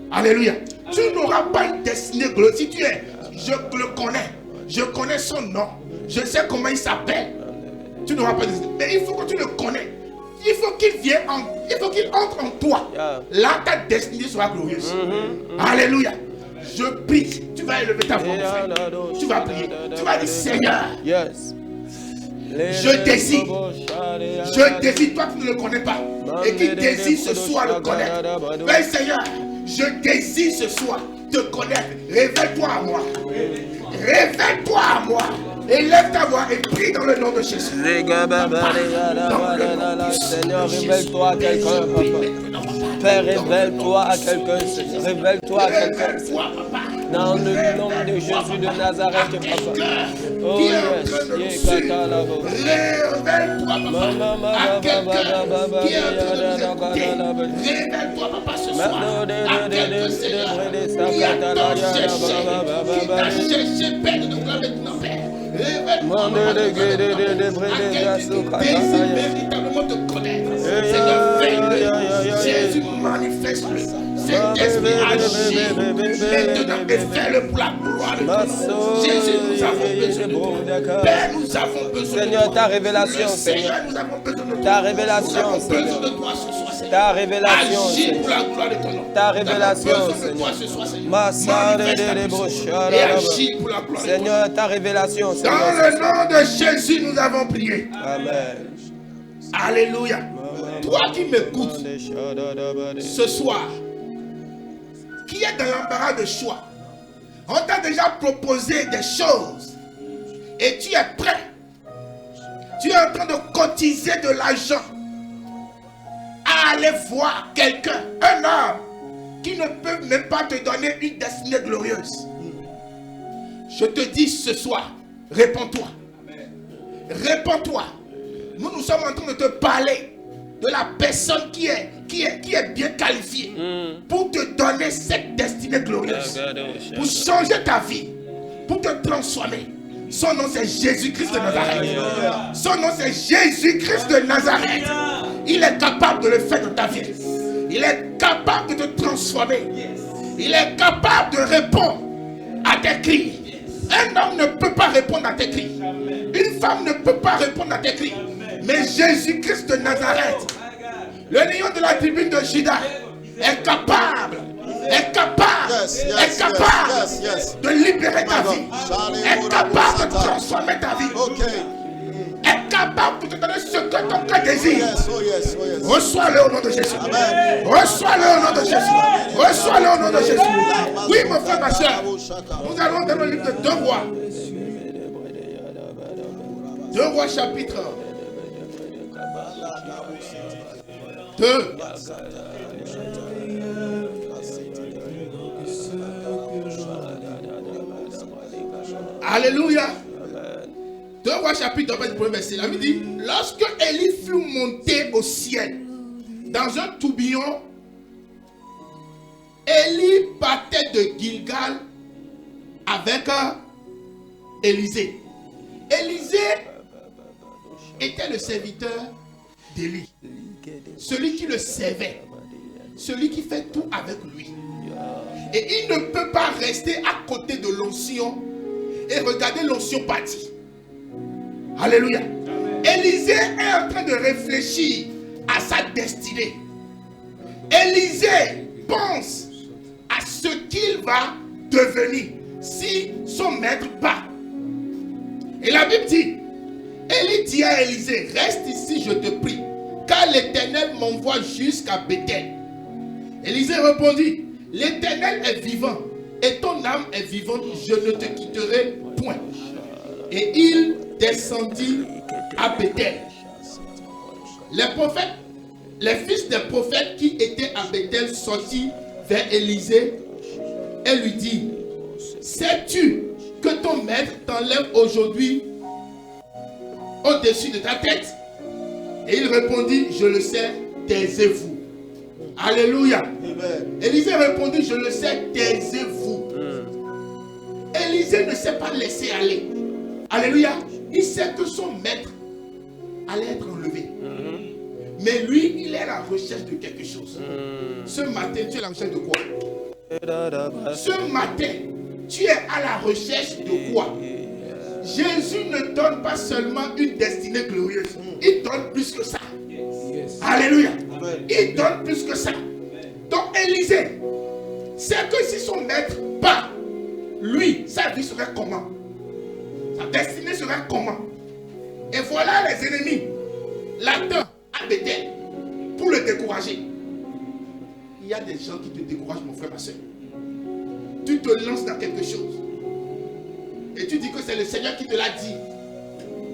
Alléluia. Tu n'auras pas une destinée glorieuse. Si tu es, je le connais. Je connais son nom. Je sais comment il s'appelle. Tu n'auras pas de destinée. Mais il faut que tu le connais. Il faut qu'il vienne il faut qu'il entre en toi. Là, ta destinée sera glorieuse. Alléluia. Je prie. Tu vas élever ta voix. Tu vas prier. Tu vas dire, Seigneur. Je désire. Je désire. Toi qui ne le connais pas. Et qui désire ce soir le connaître. Mais Seigneur, je désire ce soir te connaître. Révèle-toi à moi. Révèle-toi à moi. Élève ta voix et prie dans le nom de Jésus. Seigneur, révèle-toi à quelqu'un, papa. Père, révèle-toi à quelqu'un. Révèle-toi à quelqu'un. Dans le nom de Jésus de Nazareth, Papa. Oh yes, Révèle-toi, Papa, à quelqu'un qui est en train de nous écouter. Révèle-toi, Papa, ce soir, à quelqu'un, Seigneur, qui attend qui t'a cherché, Père, de nous gloire maintenant, Père. Révèle-toi, Papa, à quelqu'un qui désire véritablement te connaître. Seigneur, fais-le. Jésus, manifeste-le. Saint-Esprit, agis maintenant et fais-le pour la gloire de ton nom. Jésus, nous avons besoin de toi. Père, nous avons besoin de toi. Seigneur, ta révélation, Seigneur, nous avons besoin de toi. Ta révélation, nous avons Seigneur. besoin de toi ce soir, Seigneur. Ta révélation, Agis Seigneur. pour la gloire de ton nom. Ta révélation, nous avons besoin de Seigneur. toi ce soir, Seigneur. Massa de Manifeste ta puissance et agis pour la gloire de ton nom. Seigneur, ta révélation, Dans Seigneur. le nom de Jésus, nous avons prié. Amen. Alléluia. Toi qui m'écoutes ce soir, qui est dans l'embarras de choix, on t'a déjà proposé des choses et tu es prêt. Tu es en train de cotiser de l'argent à aller voir quelqu'un, un homme qui ne peut même pas te donner une destinée glorieuse. Je te dis ce soir, réponds-toi. Réponds-toi. Nous sommes en train de te parler de la personne qui est bien qualifiée pour te donner cette destinée glorieuse, pour changer ta vie, pour te transformer. Son nom c'est Jésus-Christ de Nazareth. Son nom c'est Jésus-Christ de Nazareth. Il est capable de le faire dans ta vie. Il est capable de te transformer. Il est capable de répondre à tes cris. Un homme ne peut pas répondre à tes cris. Une femme ne peut pas répondre à tes cris. Mais Jésus-Christ de Nazareth, le lion de la tribune de Juda, est capable de libérer ta vie, est capable de transformer ta vie, est capable de te donner ce que ton cœur désire. Reçois-le au nom de Jésus. Reçois-le au nom de Jésus. Reçois-le au nom de Jésus. Oui, mon frère, ma soeur, nous allons dans le livre de 2 Rois. 2 Rois chapitre 2. Alléluia. 2 Rois chapitre 2, verset. La Bible dit, lorsque Élie fut monté au ciel dans un tourbillon, Élie partait de Gilgal avec Élisée. Élisée était le serviteur d'Élie, celui qui le servait, celui qui fait tout avec lui. Et il ne peut pas rester à côté de l'onction et regarder l'onction partir. Alléluia. Élisée est en train de réfléchir à sa destinée. Élisée pense à ce qu'il va devenir si son maître part. Et la Bible dit, Élie dit à Élisée, reste ici, je te prie, car l'Éternel m'envoie jusqu'à Bethel. Élisée répondit, l'Éternel est vivant et ton âme est vivante, je ne te quitterai point. Et il descendit à Bethel. Les prophètes, les fils des prophètes qui étaient à Bethel sortirent vers Élisée et lui dit, sais-tu que ton maître t'enlève aujourd'hui au-dessus de ta tête? Et il répondit, je le sais, taisez-vous. Alléluia. Élisée répondit, je le sais, taisez-vous. Élisée ne s'est pas laissé aller. Alléluia. Il sait que son maître allait être enlevé. Mais lui, il est à la recherche de quelque chose. Ce matin, tu es à la recherche de quoi? Ce matin, tu es à la recherche de quoi? Jésus ne donne pas seulement une destinée glorieuse. Il donne plus que ça. Alléluia. Il donne plus que ça. Donc Élisée, c'est que si son maître part, lui, sa vie serait comment? Sa destinée serait comment? Et voilà les ennemis l'attendent à Bethel pour le décourager. Il y a des gens qui te découragent, mon frère, ma soeur. Tu te lances dans quelque chose et tu dis que c'est le Seigneur qui te l'a dit.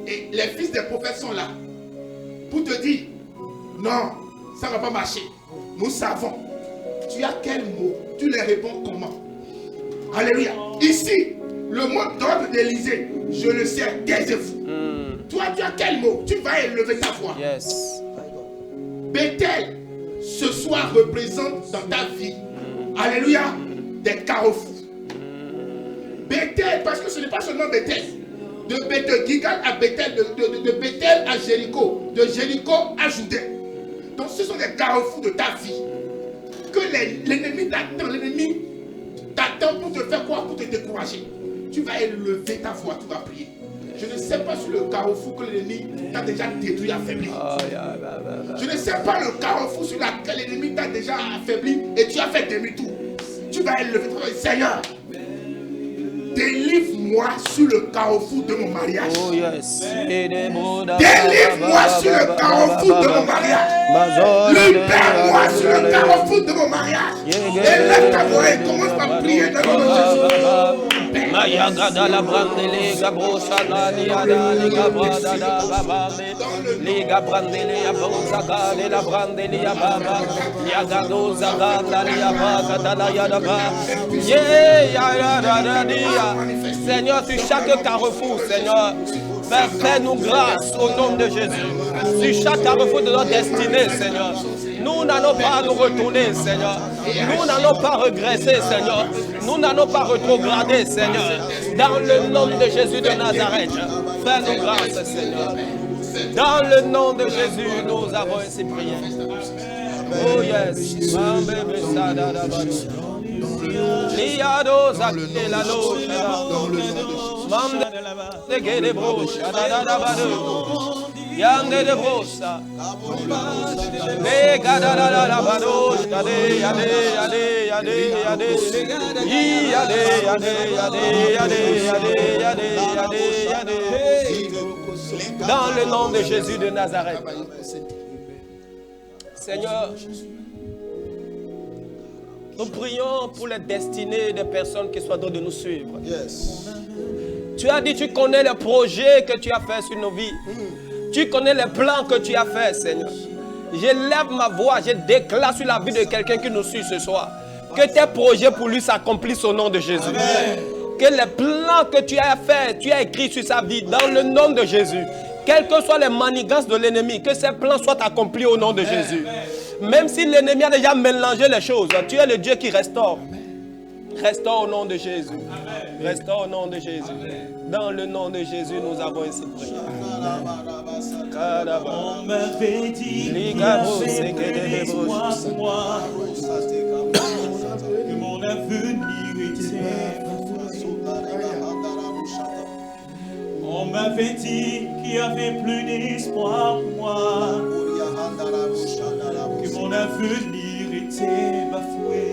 Et les fils des prophètes sont là pour te dire, non, ça ne va pas marcher. Nous savons. Tu as quel mot? Tu les réponds comment? Alléluia. Ici, le mot d'ordre d'Élysée, je le sais, taisez-vous. Toi, tu as quel mot? Tu vas élever ta voix. Yes. Bethel, ce soir, représente dans ta vie, alléluia, des carrefours. Bethel, parce que ce n'est pas seulement Bethel. De Bethel Gilgal à Bethel, de Bethel à Jéricho, de Jéricho à Judée. Donc ce sont des carrefours de ta vie. Que l'ennemi t'attend pour te faire quoi? Pour te décourager. Tu vas élever ta voix, tu vas prier. Je ne sais pas sur le carrefour que l'ennemi t'a déjà détruit, affaibli. Je ne sais pas le carrefour sur lequel l'ennemi t'a déjà affaibli et tu as fait demi-tour. Tu vas élever ton Seigneur. Délivre-moi sur le carrefour de mon mariage. Oh yes. Délivre-moi sur le carrefour de mon mariage. Libère-moi sur le carrefour de mon mariage. Élève ta voix et commence par prier dans le nom de Jésus. Maya gada la brandele gabrosana liada li gabrada da babale li gabrandele abrozaga de la brandele ababa yagado zaganda li ababa da yada ba ye ya da dia. Seigneur, sur chaque carrefour, Seigneur, fais-nous grâce au nom de Jésus. Sur chaque carrefour de notre destinée, Seigneur. Nous n'allons pas nous retourner, Seigneur. Nous n'allons pas regresser, Seigneur. Nous n'allons pas rétrograder, Seigneur. Dans le nom de Jésus de Nazareth, fais-nous grâce, Seigneur. Dans le nom de Jésus, nous avons ainsi prié. Oh yes. Liado zakte la noche, mande de que de brocha, da bado, yande de brosa, le gada da bado, dans le nom de Jésus de Nazareth. Seigneur, nous prions pour les destinées des personnes qui sont en train de nous suivre. Yes. Tu as dit, tu connais les projets que tu as fait sur nos vies. Tu connais les plans que tu as fait, Seigneur. Je lève ma voix, je déclare sur la vie de quelqu'un qui nous suit ce soir. Que tes projets pour lui s'accomplissent au nom de Jésus. Amen. Que les plans que tu as fait, tu as écrits sur sa vie dans le nom de Jésus. Quelles que soient les manigances de l'ennemi, que ces plans soient accomplis au nom de Jésus. Même si l'ennemi a déjà mélangé les choses, tu es le Dieu qui restaure. Restaure au nom de Jésus. Restaure au nom de Jésus. Dans le nom de Jésus, nous avons ainsi prié. On m'avait dit qu'il y avait plus d'espoir pour moi, que mon avenir était. On m'avait dit qu'il n'y avait plus d'espoir pour moi, que mon avenir était bafoué,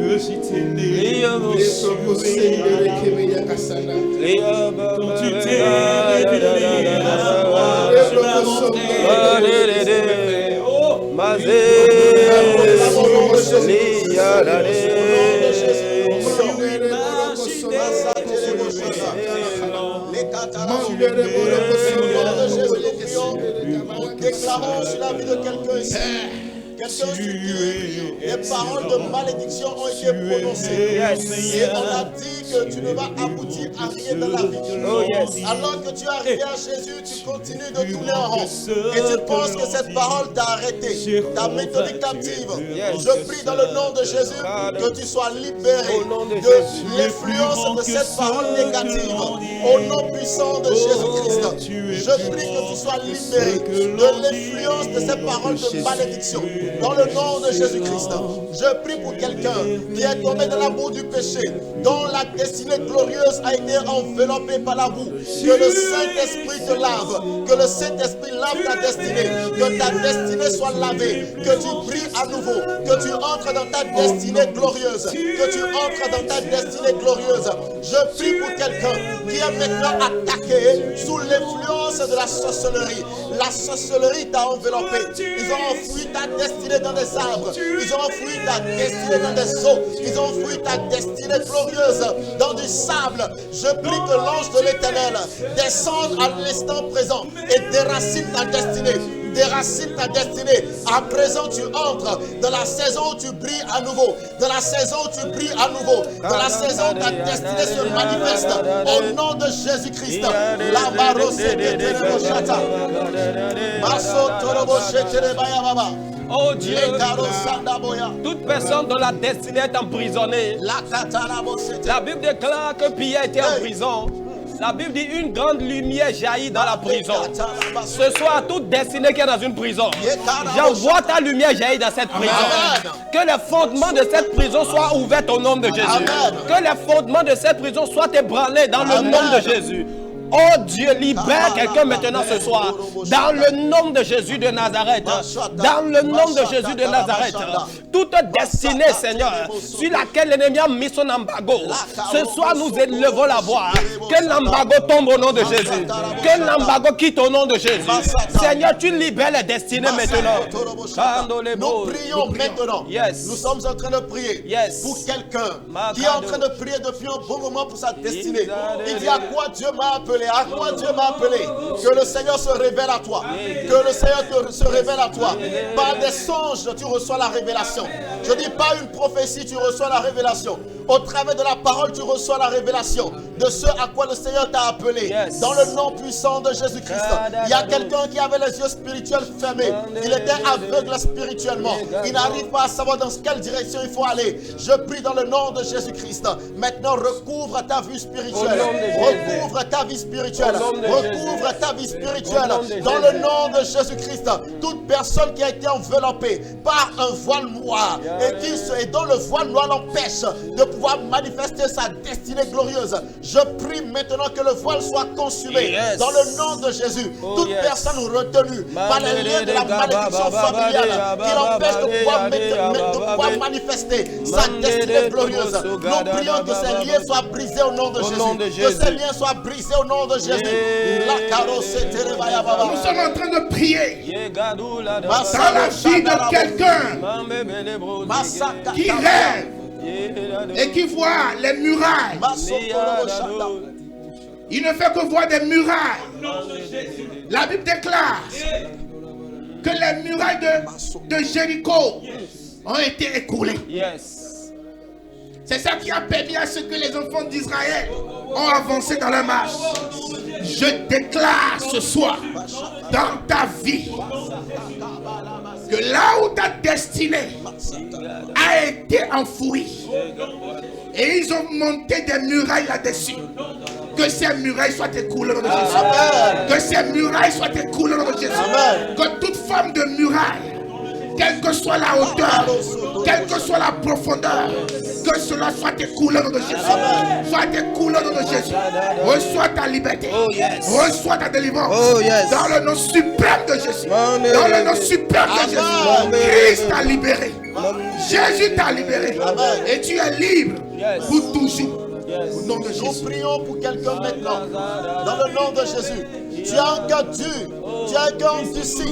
que j'étais né quand tu t'es révélé à moi, je déclarons sur la vie de quelqu'un ici. Quelqu'un sur qui les paroles de malédiction ont été prononcées. Et on a dit que tu ne vas aboutir à rien dans la vie. Alors que tu es arrivé à Jésus, tu continues de tourner en rond. Et tu penses que cette parole t'a arrêté, t'a maintenu captive. Je prie dans le nom de Jésus que tu sois libéré de l'influence de cette parole négative. Au nom puissant de Jésus-Christ, je prie que tu sois libéré de l'influence de cette parole de malédiction. Dans le nom de Jésus-Christ, je prie pour quelqu'un qui est tombé dans la boue du péché, dont la destinée glorieuse a été enveloppée par la boue. Que le Saint-Esprit te lave, que le Saint-Esprit lave ta destinée, que ta destinée soit lavée, que tu brilles à nouveau, que tu entres dans ta destinée glorieuse, que tu entres dans ta destinée glorieuse. Je prie pour quelqu'un qui est maintenant attaqué sous l'influence de la sorcellerie. La sorcellerie t'a enveloppé. Ils ont enfoui ta destinée dans des arbres. Ils ont enfoui ta destinée dans des eaux. Ils ont enfoui ta destinée glorieuse dans du sable. Je prie que l'ange de l'Éternel descende à l'instant présent et déracine ta destinée. déracines ta destinée. À présent, tu entres dans la saison où tu brilles à nouveau. Dans la saison où tu brilles à nouveau. Dans la saison où ta destinée se manifeste. Au nom de Jésus-Christ. La barose de Tereboshata. Maso Toroboshete Bayababa. Oh Dieu, toute personne dont la destinée est emprisonnée. La Bible déclare que Pierre était en prison. La Bible dit une grande lumière jaillit dans la prison. Ce soir, toute destinée qui est dans une prison, j'envoie ta lumière jaillir dans cette prison. Que les fondements de cette prison soient ouverts au nom de Jésus. Que les fondements de cette prison soient ébranlés dans le nom de Jésus. Oh Dieu, libère quelqu'un maintenant ce soir. Dans le nom de Jésus de Nazareth. Dans le nom de Jésus de Nazareth. Toute destinée, Seigneur, sur laquelle l'ennemi a mis son embargo. Ce soir, nous élevons la voix. Que l'embargo tombe au nom de Jésus. Que l'embargo quitte au nom de Jésus. Seigneur, tu libères les destinées maintenant. Nous prions maintenant. Nous sommes en train de prier pour quelqu'un qui est en train de prier depuis un bon moment pour sa destinée. Il dit à quoi Dieu m'a appelé. À quoi Dieu m'a appelé? Que le Seigneur se révèle à toi. Que le Seigneur se révèle à toi. Par des songes, tu reçois la révélation. Je dis pas une prophétie, tu reçois la révélation. Au travers de la parole, tu reçois la révélation de ce à quoi le Seigneur t'a appelé. Dans le nom puissant de Jésus-Christ. Il y a quelqu'un qui avait les yeux spirituels fermés. Il était aveugle spirituellement. Il n'arrive pas à savoir dans quelle direction il faut aller. Je prie dans le nom de Jésus-Christ. Maintenant, recouvre ta vue spirituelle. Recouvre ta vie spirituelle. Recouvre ta vie spirituelle. Dans le nom de Jésus-Christ. Toute personne qui a été enveloppée par un voile noir et dont le voile noir l'empêche de pouvoir manifester sa destinée glorieuse. Je prie maintenant que le voile soit consumé. Dans le nom de Jésus. Toute personne retenue par les liens de la malédiction familiale qui l'empêche de pouvoir manifester sa destinée glorieuse. Nous prions que ces liens soient brisés au nom de Jésus. Que ces liens soient brisés au nom de Jésus. Nous sommes en train de prier dans la vie de quelqu'un qui rêve et qui voit les murailles. Il ne fait que voir des murailles. La Bible déclare que les murailles de Jéricho ont été écroulées. C'est ça qui a permis à ce que les enfants d'Israël ont avancé dans leur marche. Je déclare ce soir dans ta vie que là où ta destinée a été enfouie et ils ont monté des murailles là-dessus, que ces murailles soient écoulées dans le nom de Jésus. Que ces murailles soient écoulées dans le nom de Jésus. Que toute forme de muraille, quelle que soit la hauteur, quelle que soit la profondeur, que cela soit écoulé dans le nom de Jésus. Soit écoulé dans le nom de Jésus. Reçois ta liberté. Reçois ta délivrance. Dans le nom suprême de Jésus. Dans le nom suprême de Jésus. Christ t'a libéré. Jésus t'a libéré. Et tu es libre pour toujours. Au nom de Jésus. Nous prions pour quelqu'un maintenant. Dans le nom de Jésus. Tu as un cœur dur. Tu as un cœur endurci.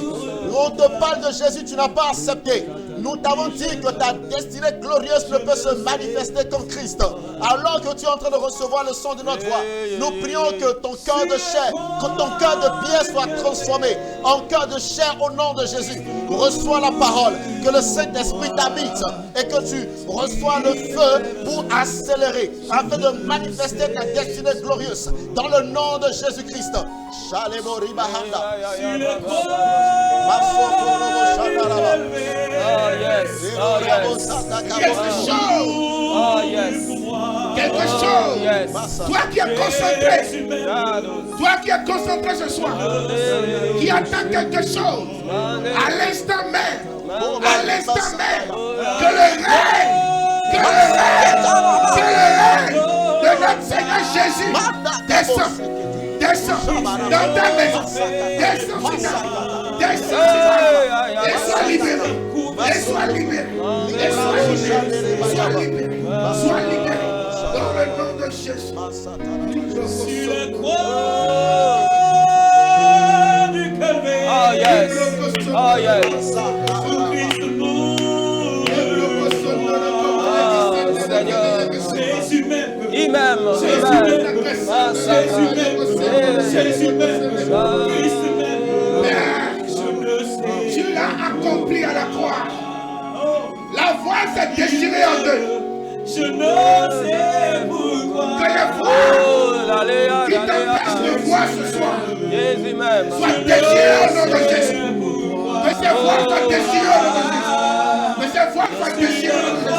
On te parle de Jésus, tu n'as pas accepté. Nous t'avons dit que ta destinée glorieuse ne peut se manifester qu'en Christ. Alors que tu es en train de recevoir le son de notre voix, nous prions que ton cœur de chair, que ton cœur de pierre soit transformé en cœur de chair au nom de Jésus. Reçois la parole, que le Saint-Esprit t'habite et que tu reçois le feu pour accélérer afin de manifester ta destinée glorieuse dans le nom de Jésus-Christ. Shalemori Bahanda. Quelque chose. Toi qui es concentré. Toi qui es concentré ce soir. Qui attend quelque chose. À l'instant même. À l'instant même. Que le règne. De notre Seigneur Jésus descend dans ta maison. Descend et sois libéré. Et sois libéré. Et sois libéré. Sois libéré. Dans le nom de Jésus. Sur la croix du Calvaire. Oh yes. Oh yes. Christ mourut. Seigneur. Jésus même. Il m'aime. Jésus même. Jésus même. Christ même. Je ne accompli à la croix. La voile s'est déchirée en deux. Je ne sais pourquoi. Que les voiles qui t'empêchent de voir ce soir Jésus même. soient déchirées au nom de Jésus. Que ces voiles soient déchirées au nom de Jésus. Que ces voiles soient déchirées au nom de Jésus.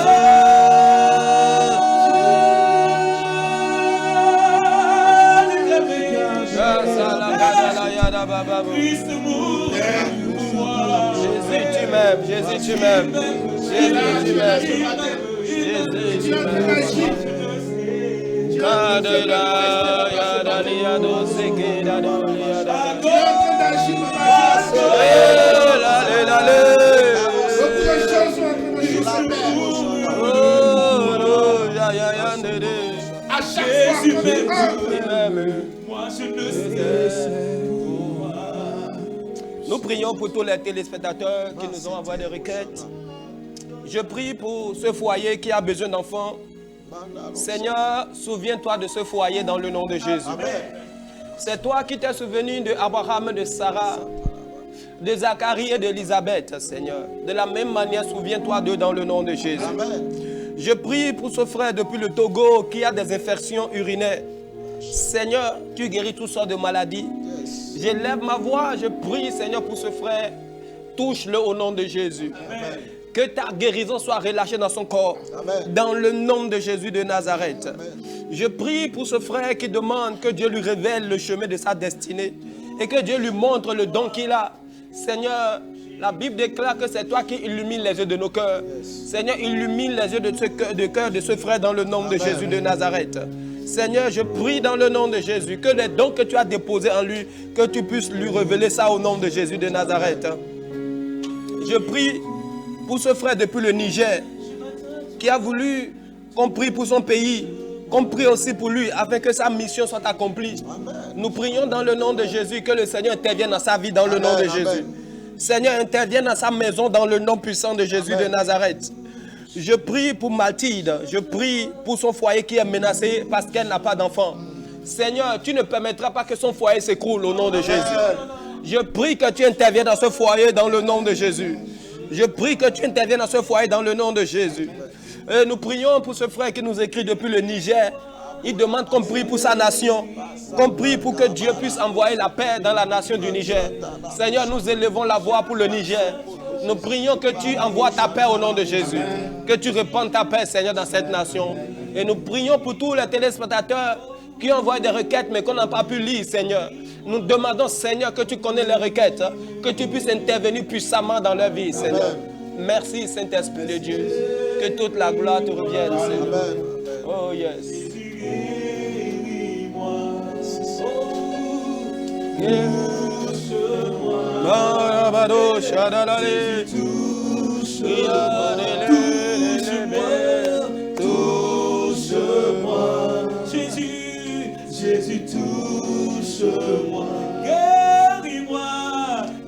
Christ mourir pour moi. Jésus, tu m'aimes. Jésus, tu m'aimes. Jésus, tu m'aimes. Jésus, tu m'aimes. À chaque fois Moi je ne sais. Nous prions pour tous les téléspectateurs qui nous ont envoyé des requêtes. Je prie pour ce foyer qui a besoin d'enfants. Seigneur, souviens-toi de ce foyer dans le nom de Jésus. C'est toi qui t'es souvenu de Abraham, de Sarah, de Zacharie et d'Élisabeth, Seigneur. De la même manière, souviens-toi d'eux dans le nom de Jésus. Je prie pour ce frère depuis le Togo qui a des infections urinaires. Seigneur, tu guéris toutes sortes de maladies. Je lève ma voix, je prie, Seigneur, pour ce frère. Touche-le au nom de Jésus. Amen. Que ta guérison soit relâchée dans son corps. Amen. Dans le nom de Jésus de Nazareth. Amen. Je prie pour ce frère qui demande que Dieu lui révèle le chemin de sa destinée et que Dieu lui montre le don qu'il a. Seigneur, la Bible déclare que c'est toi qui illumines les yeux de nos cœurs. Seigneur, illumine les yeux de cœur de ce frère dans le nom de Jésus de Nazareth. Seigneur, je prie dans le nom de Jésus que les dons que tu as déposés en lui, que tu puisses lui révéler ça au nom de Jésus de Nazareth. Je prie pour ce frère depuis le Niger qui a voulu qu'on prie pour son pays, qu'on prie aussi pour lui afin que sa mission soit accomplie. Nous prions dans le nom de Jésus que le Seigneur intervienne dans sa vie dans le nom de Jésus. Seigneur, intervienne dans sa maison dans le nom puissant de Jésus de Nazareth. Je prie pour Mathilde, je prie pour son foyer qui est menacé parce qu'elle n'a pas d'enfant. Seigneur, tu ne permettras pas que son foyer s'écroule au nom de Jésus. Je prie que tu interviennes dans ce foyer dans le nom de Jésus. Je prie que tu interviennes dans ce foyer dans le nom de Jésus. Et nous prions pour ce frère qui nous écrit depuis le Niger. Il demande qu'on prie pour sa nation, qu'on prie pour que Dieu puisse envoyer la paix dans la nation du Niger. Seigneur, nous élevons la voix pour le Niger. Nous prions que tu envoies ta paix au nom de Jésus. Que tu répandes ta paix, Seigneur, dans cette nation. Et nous prions pour tous les téléspectateurs qui envoient des requêtes, mais qu'on n'a pas pu lire, Seigneur. Nous demandons, Seigneur, que tu connais les requêtes, que tu puisses intervenir puissamment dans leur vie, Seigneur. Merci, Saint-Esprit de Dieu. Que toute la gloire te revienne, Seigneur. Oh, yes. Touche-moi, Jésus, Jésus, touche-moi, guéris-moi,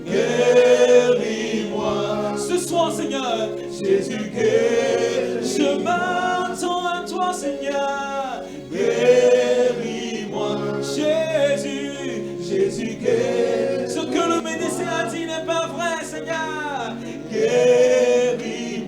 guéris-moi. Ce soir, Seigneur, Jésus, guéris. Je m'attends à toi, Seigneur, guéris-moi, Jésus, Jésus, guéris. Ce que le médecin a dit n'est pas vrai, Seigneur, guéris-moi.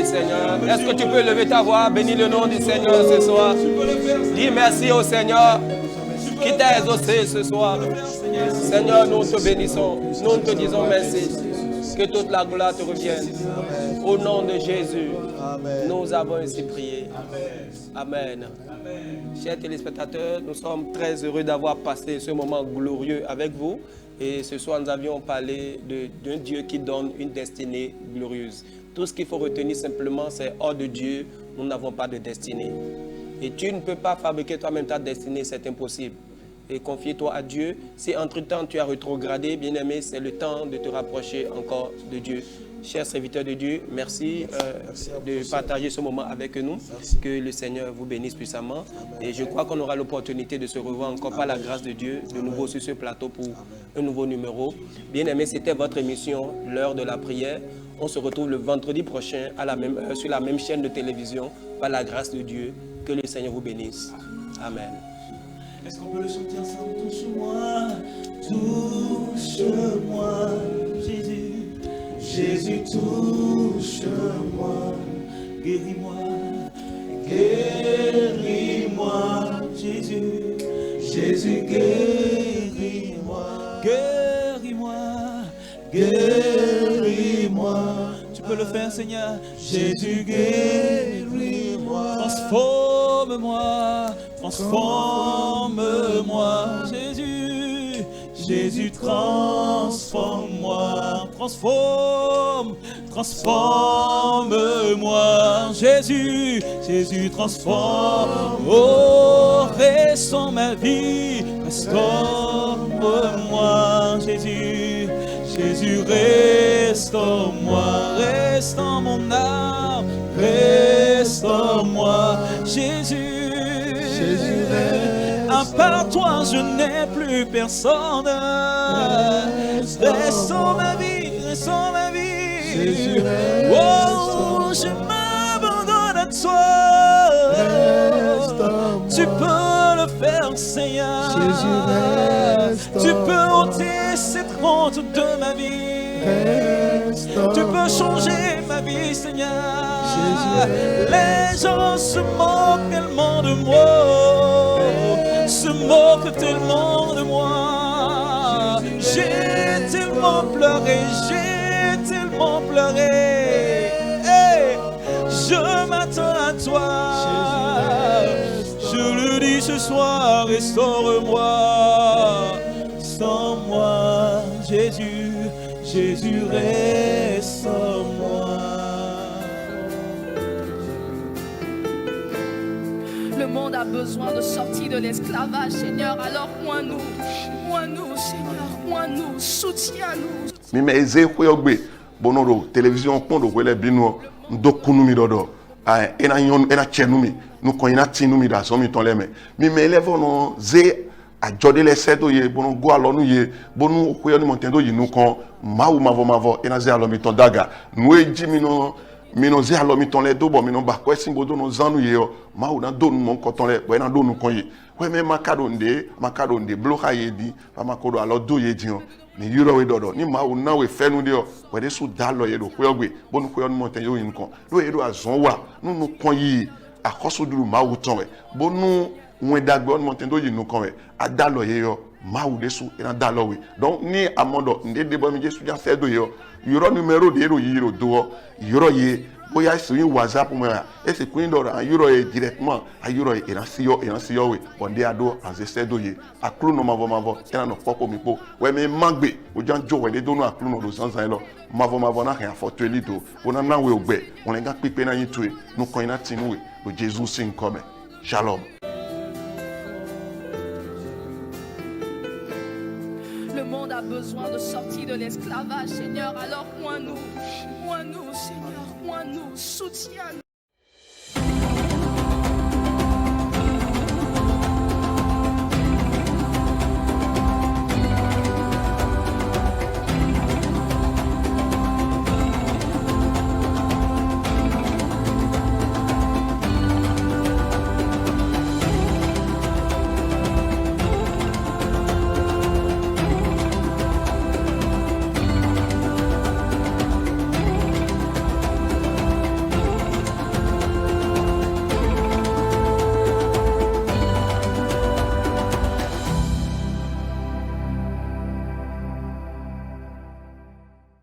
Seigneur. Est-ce que tu peux lever ta voix? Bénis le nom du Seigneur ce soir. Dis merci au Seigneur qui t'a exaucé ce soir. Seigneur, nous te bénissons. Nous te disons merci. Que toute la gloire te revienne. Au nom de Jésus, nous avons ainsi prié. Amen. Chers téléspectateurs, nous sommes très heureux d'avoir passé ce moment glorieux avec vous. Et ce soir, nous avions parlé d'un Dieu qui donne une destinée glorieuse. Tout ce qu'il faut retenir simplement, c'est hors de Dieu, nous n'avons pas de destinée. Et tu ne peux pas fabriquer toi-même ta destinée, c'est impossible. Et confie-toi à Dieu. Si entre-temps tu as rétrogradé, bien-aimé, c'est le temps de te rapprocher encore de Dieu. Chers serviteurs de Dieu, merci de partager ce moment avec nous. Que le Seigneur vous bénisse puissamment. Et je crois qu'on aura l'opportunité de se revoir encore par la grâce de Dieu, de nouveau sur ce plateau pour un nouveau numéro. Bien-aimé, c'était votre émission, l'heure de la prière. On se retrouve le vendredi prochain à la même heure sur la même chaîne de télévision par la grâce de Dieu. Que le Seigneur vous bénisse. Amen. Est-ce qu'on peut le chanter ensemble? Touche-moi, Jésus. Jésus, touche-moi, guéris-moi, guéris-moi, Jésus. Jésus, guéris-moi, guéris-moi, guéris-moi. Tu peux le faire, Seigneur. Jésus, guéris-moi, transforme-moi, transforme-moi, Jésus. Jésus, transforme-moi, transforme-moi, Jésus, Jésus, transforme, oh, restaure ma vie, restaure-moi, Jésus, Jésus, restaure-moi, restaure mon âme, restaure-moi, Jésus, Jésus, à part toi, je n'ai plus personne. Restaure ma vie, restaure ma vie. Jésus, oh, je m'abandonne à toi. Tu peux le faire, Seigneur. Jésus, tu peux ôter cette honte de ma vie. Tu peux changer ma vie, Seigneur. Jésus, les gens se moquent tellement de moi. Se moque tellement de moi. J'ai tellement pleuré, hey, je m'attends à toi. Je le dis ce soir, restaure-moi, restaure-moi, Jésus, Jésus, restaure-moi. Le monde a besoin de sortir de l'esclavage, Seigneur. Alors, oins-nous, Seigneur, oins-nous, soutiens-nous. Mi me eze kwe bonoro télévision kondo kwele bino ndo kunumi dodo ena yon ena chenumi nu ko ina tinumi da so mi ton leme mi me elevo no ze ajode le sedo ye bono go alonu ye bonu kwe ni montendo yi nu kon mawu mavo ena ze alomi ton daga nu eji mino ze alomi ton le do bo mino ba ko esin bodo no zanu ye o mawu na do nu mon ko ton le bo ena do nu kon ye we me makadonde bloka ye di pa makodo alo do ye di o ni yuro we dodo ni mawu na we fenu de o we de su da lo ye do kwe ogbe bonu kwe on monten yo yin kon lo ye do azon wa nu kon yi akoso duru mawu ton we bonu won dagbe on monten do yin nu kon we ada lo ye yo mawu de su ina da lo we donc ni amodo ndede bo mi jesu jan se do yo yuro numero de ero yiro do yuro ye boya sur WhatsApp moi et c'est kuin do en euro directement a euro e na si yo we bonde ado as ese do ye aklu no mavo ena no poko mi po we me magbe o jan jo we de do no aklu no do sansan lo mavo na kan afo tweli do ona na we ogbe on ga pipe na yin tue no kon na tinu we do Jesus sin come. Shalom. Le monde a besoin de sortir de l'esclavage, Seigneur. Alors, oins-nous, Seigneur, oins-nous, soutiens-nous.